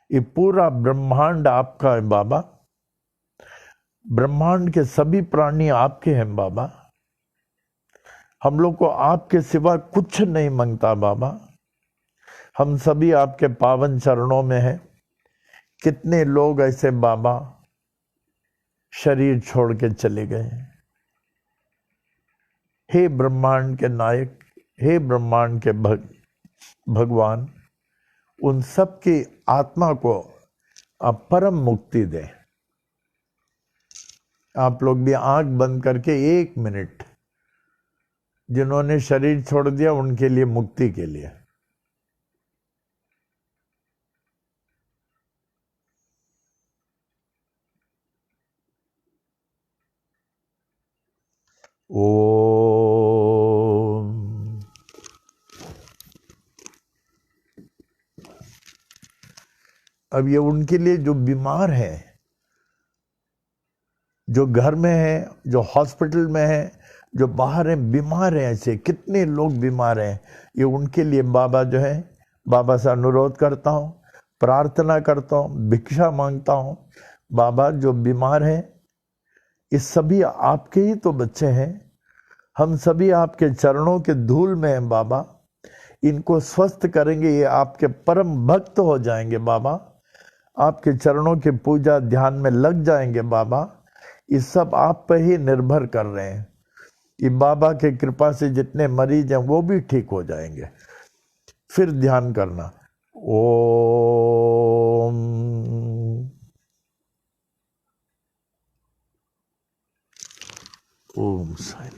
ये पूरा ब्रह्मांड आपका है बाबा, ब्रह्मांड के सभी प्राणी आपके हैं बाबा। हम लोग को आपके सिवा कुछ नहीं मांगता बाबा। हम सभी आपके पावन चरणों में हैं। कितने लोग ऐसे बाबा शरीर छोड़ के चले गए। हे ब्रह्मांड के नायक, हे ब्रह्मांड के भगवान, उन सब की आत्मा को आप परम मुक्ति दें। आप लोग भी आंख बंद करके 1 मिनट, जिन्होंने शरीर छोड़ दिया उनके लिए, मुक्ति के लिए। ओम। अब ये उनके लिए जो बीमार है, जो घर में है, जो हॉस्पिटल में है, जो बाहर हैं, बीमार हैं, ऐसे कितने लोग बीमार हैं। ये उनके लिए बाबा जो है, बाबा से अनुरोध करता हूँ, प्रार्थना करता हूँ, भिक्षा मांगता हूँ। बाबा जो बीमार हैं, ये सभी आपके ही तो बच्चे हैं। हम सभी आपके चरणों के धूल में हैं बाबा। इनको स्वस्थ करेंगे, ये आपके परम भक्त हो जाएंगे बाबा। आपके चरणों की पूजा ध्यान में लग जाएंगे बाबा। ये सब आप पे ही निर्भर कर रहे हैं। ये बाबा के कृपा से जितने मरीज हैं वो भी ठीक हो जाएंगे। फिर ध्यान करना, ओम ओम साई।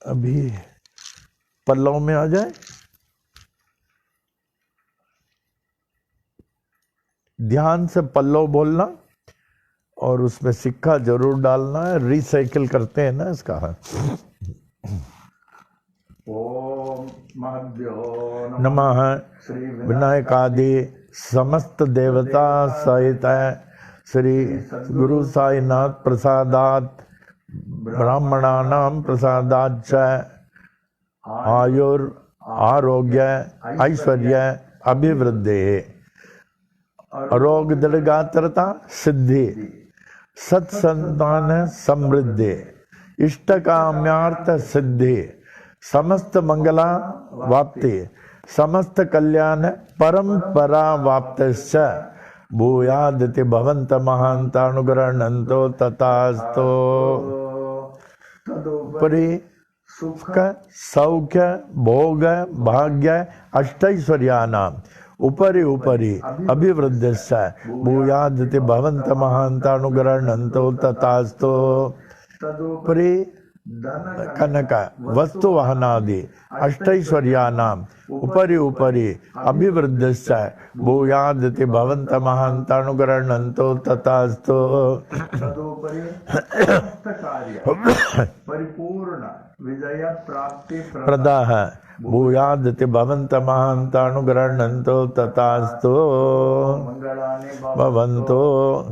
अभी पल्लव में आ जाए, ध्यान से पल्लव बोलना और उसमें सिक्का जरूर डालना है, रिसाइकिल करते हैं ना इसका। ओम महद्यो नमः श्री विनायकादि समस्त देवता सहित श्री गुरु साईनाथ प्रसादात ब्राह्मणानां प्रसादाच्च आयुर आरोग्य ऐश्वर्य अभिवृद्धि रोग दीर्घात्रता सिद्धि सत्संतान समृद्धि इष्टकाम्यार्थ सिद्धि समस्त मंगला वाप्ति समस्त कल्याण परंपरा वाप्तश्च भूयादिति भवन्त महान्तानुग्रहणन्तो तथास्तो। परि सुख सौख्य भोग भाग्य अष्टैश्वर्यानाम् उपरि उपरि अभिवृद्धिश्च भूयादिति भवन्त महान्तानुग्रहणन्तो तथास्तो। परि कनक वस्तु वाहनादि अष्टैश्वर्यानाम् उपरि उपरि अभिवृद्धिश्च भूयादिति भवन्त महान्तानुग्रहणन्तो तथास्तो। परिपूर्ण विजय प्राप्ति प्रदाः भूयादिति भवन्त महान्तानुग्रहणन्तो तथास्तो भवन्तो।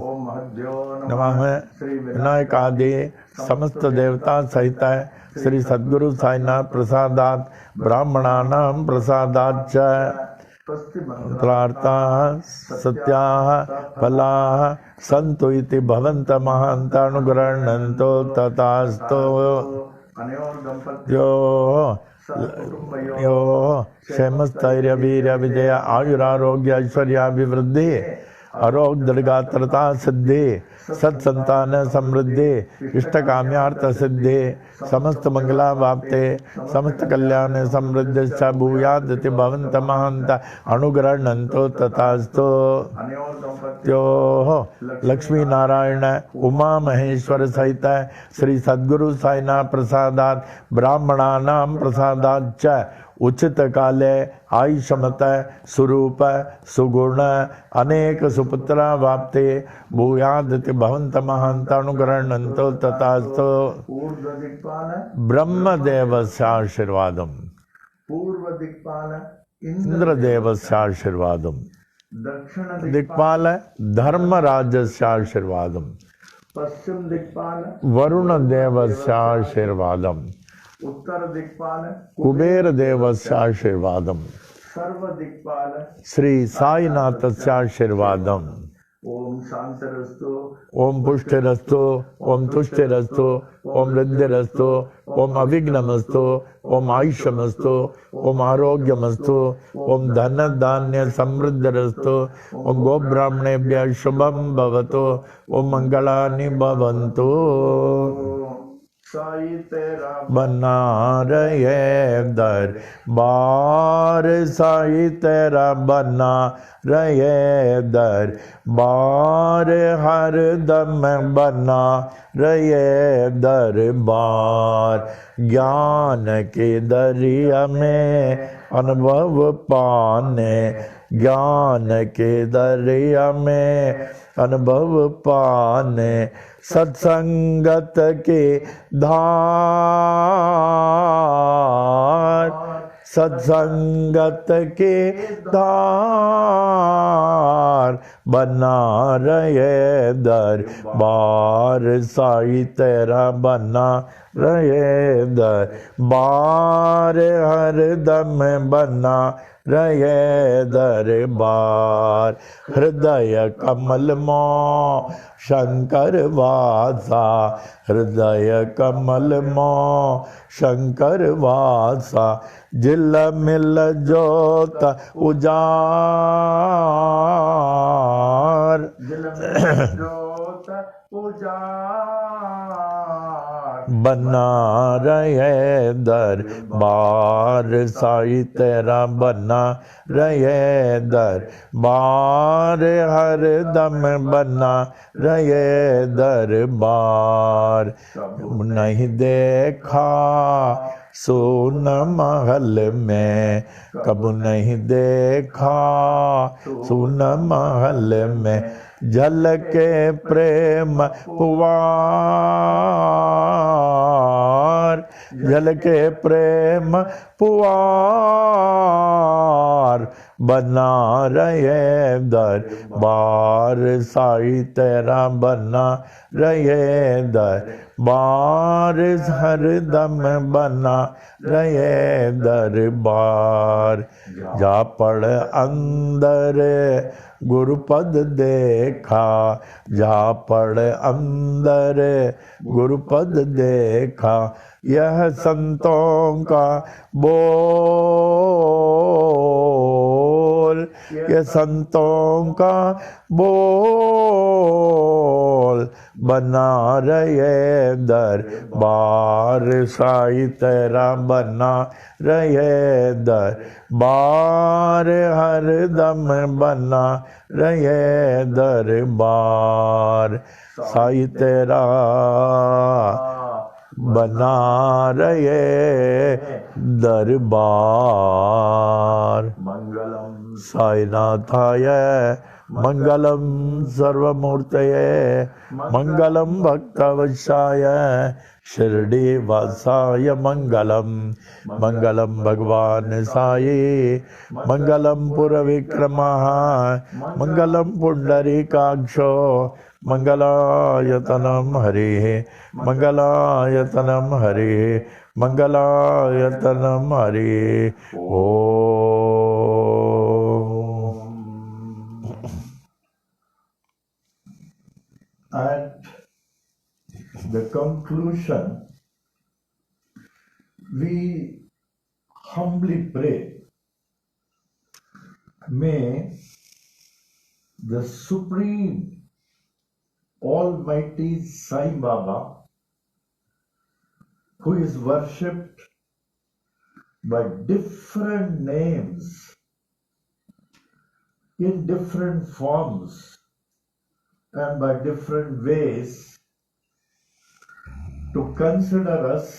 ओम महद्यो नमः विनायकादि समस्त देवता सहित श्री सद्गुरु साईनाथ प्रसादात ब्राह्मणानां प्रसादाच्च प्रार्थाः सत्याः फलाः सन्तु इति भवन्त महान्तानुग्रहणन्तो तथास्तो। यो यो क्षेमस्थैर्य वीर्य विजय आयुरारोग्य ऐश्वर्याभिवृद्धि आरोग्य दीर्घात्रता सिद्धि सत्संतान समृद्धि इष्टकाम्यार्थ सिद्धि समस्त मंगला वाप्ते समस्त कल्याण समृद्धिश्च भूयादिति भवन्त महान्त अनुग्रहणन्तो तथास्तो। यो लक्ष्मी नारायण उमा महेश्वर सहित श्री सद्गुरु साईनाथ प्रसादात ब्राह्मणानां प्रसादाच्च उचित काले आयुष्मत स्वरूप सुगुण अनेक सुपुत्रा वाप्ते भूयादिति भवन्त महान्तानुग्रहणन्तो तथास्तो। ब्रह्मदेवस्य आशीर्वादम् पूर्व दिक्पाल इंद्रदेवस्य आशीर्वादम् दक्षिण दिक्पाल धर्मराजस्य आशीर्वादम् पश्चिम दिक्पाल वरुण देवस्य आशीर्वादम् उत्तर दिक्पाल कुबेर देवस्य आशीर्वादम् सर्व दिक्पाल श्री साईनाथस्य आशीर्वादम्। ओम शांतिरस्तु ओम पुष्टिरस्तु ओम तुष्टिरस्तु ओम रिद्धिरस्तु ओम अविघ्नमस्तु ओम आयुष्यमस्तु ओम आरोग्यमस्तु ओम धन धान्य समृद्धिरस्तु ओम गोब्राह्मणेभ्यः शुभं भवतु ओम मंगलानि भवन्तु। साई तेरा बना रहे दरबार साई तेरा बना रहे दरबार हर दम बना रहे दरबार ज्ञान के दरिया में अनुभव पाने ज्ञान के दरिया में अनुभव पाने सत्संगत के धार सत्संगत के धार बना रहे दरबार साई तेरा बना रहे दरबार हर दम बना रहे दरबार हृदय कमल मो शंकर वासा हृदय कमल मो शंकर वासा जिल मिल जोत उजार जोत होत पुजार। बना रहे दरबार साईं तेरा, बना रहे दरबार हर दम, बना रहे दरबार। नहीं देखा सोन महल में, कब नहीं देखा सोन महल में, झलके प्रेम पुआर, झलके प्रेम पुआर। बना रहे दरबार साईं तेरा, बना रहे दरबार हर दम, बना रहे दरबार। जा पड़ अंदर गुरुपद देखा, जा पड़ अंदर गुरुपद देखा, यह संतों का बोल, यह संतों का बोल। बना रहे दरबार साईं तेरा, बना रहे दरबार हर दम, बना रहे दरबार साईं तेरा, बना रहे दरबार। मंगलम साईनाथाय मंगलम सर्वमूर्तये, मंगलम भक्तवत्साय शिरडी वासाय मंगलम। मंगलम भगवान साई, मंगलम पुरविक्रमः, मंगलम पुंडरीकाक्षो, मंगलायतनम हरिः, मंगलायतनम हरिः, मंगलायतनम हरिः। At the conclusion, we humbly pray, may the Supreme Almighty Sai Baba, who is worshipped by different names in different forms and by different ways, to consider us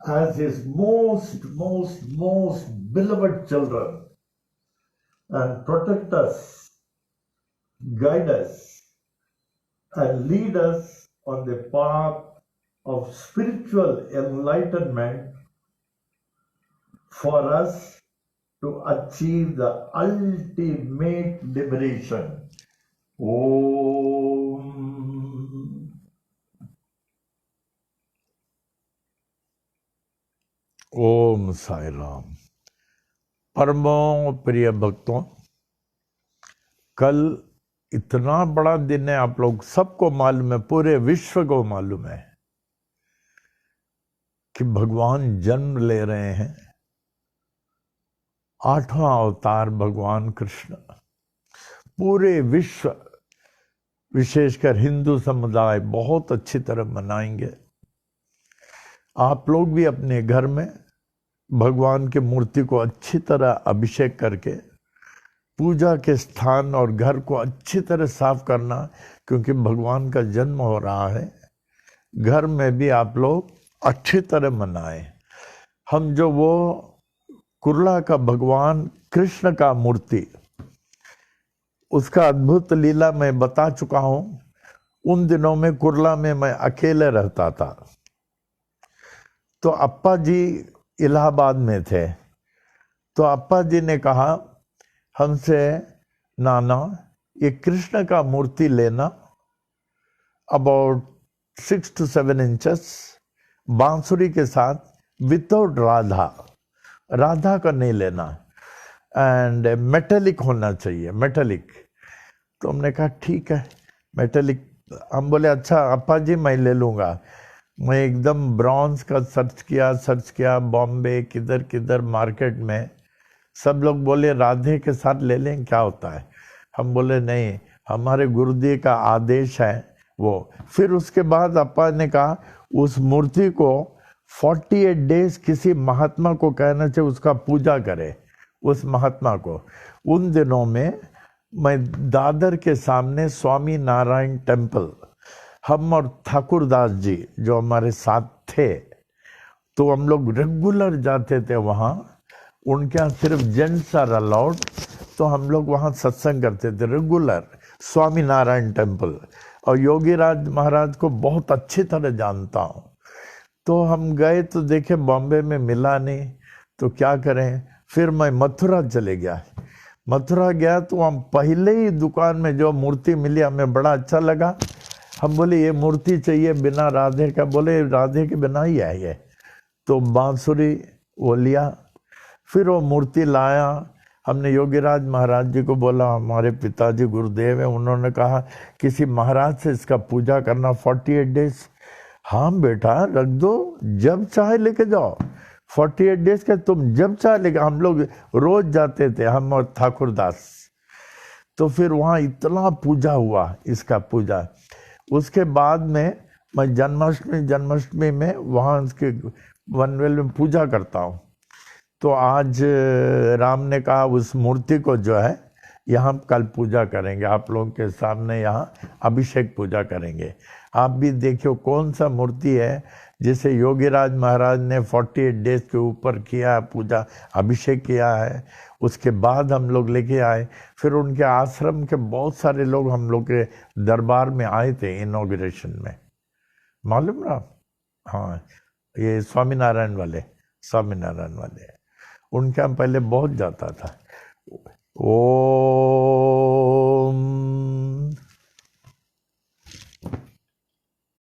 as his most beloved children and protect us, guide us, and lead us on the path of spiritual enlightenment for us to achieve the ultimate liberation. Om. ओम साई राम। परमों प्रिय भक्तों, कल इतना बड़ा दिन है, आप लोग सबको मालूम है, पूरे विश्व को मालूम है कि भगवान जन्म ले रहे हैं। 8वां अवतार भगवान कृष्ण पूरे विश्व, विशेषकर हिंदू समुदाय बहुत अच्छी तरह मनाएंगे। आप लोग भी अपने घर में भगवान की मूर्ति को अच्छी तरह अभिषेक करके पूजा के स्थान और घर को अच्छी तरह साफ करना, क्योंकि भगवान का जन्म हो रहा है। घर में भी आप लोग अच्छी तरह मनाएं। हम जो वो कुर्ला का भगवान कृष्ण का मूर्ति, उसका अद्भुत लीला मैं बता चुका हूं। उन दिनों में कुर्ला में मैं अकेले रहता था, तो अप्पा जी इलाहाबाद में थे। तो अप्पा जी ने कहा हमसे, नाना ये कृष्ण का मूर्ति लेना, अबाउट 6 to 7 इंचेस, बांसुरी के साथ, विदाउट राधा, राधा का नहीं लेना, एंड मेटेलिक होना चाहिए, मेटेलिक। तो हमने कहा ठीक है मेटेलिक। हम बोले अच्छा अप्पा जी मैं ले लूँगा। मैं एकदम ब्रॉन्ज का सर्च किया बॉम्बे, किधर किधर मार्केट में। सब लोग बोले राधे के साथ ले लें, क्या होता है। हम बोले नहीं, हमारे गुरुदेव का आदेश है वो। फिर उसके बाद अप्पा ने कहा उस मूर्ति को 48 डेज किसी महात्मा को कहना चाहिए उसका पूजा करे, उस महात्मा को। उन दिनों में मैं दादर के सामने स्वामी नारायण टेम्पल, हम और ठाकुरदास जी जो हमारे साथ थे, तो हम लोग रेगुलर जाते थे वहाँ। उनके यहाँ सिर्फ जेंट्स आर अलाउड, तो हम लोग वहाँ सत्संग करते थे रेगुलर, स्वामी नारायण टेम्पल। और योगी राज महाराज को बहुत अच्छी तरह जानता हूँ। तो हम गए तो देखे बॉम्बे में मिला नहीं, तो क्या करें, फिर मैं मथुरा चले गया। मथुरा गया तो हम पहले ही दुकान में जो मूर्ति मिली हमें बड़ा अच्छा लगा। हम बोले ये मूर्ति चाहिए बिना राधे का, बोले राधे के बिना ही है ये। तो बांसुरी वो लिया, फिर वो मूर्ति लाया। हमने योगीराज महाराज जी को बोला हमारे पिताजी गुरुदेव है, उन्होंने कहा किसी महाराज से इसका पूजा करना 48 डेज। हाँ बेटा रख दो, जब चाहे लेके जाओ, 48 डेज का तुम जब चाहे लेके। हम लोग रोज जाते थे, हम और ठाकुरदास। तो फिर वहाँ इतना पूजा हुआ इसका पूजा। उसके बाद में मैं जन्माष्टमी में वहाँ उसके वनवेल में पूजा करता हूँ। तो आज राम ने कहा उस मूर्ति को जो है यहाँ कल पूजा करेंगे, आप लोगों के सामने यहाँ अभिषेक पूजा करेंगे। आप भी देखियो कौन सा मूर्ति है जिसे योगीराज महाराज ने 48 डेज के ऊपर किया पूजा, अभिषेक किया है। उसके बाद हम लोग लेके आए, फिर उनके आश्रम के बहुत सारे लोग हम लोग के दरबार में आए थे इनॉग्रेशन में, मालूम ना। हाँ, ये स्वामीनारायण वाले उनके हम पहले बहुत जाता था। ओ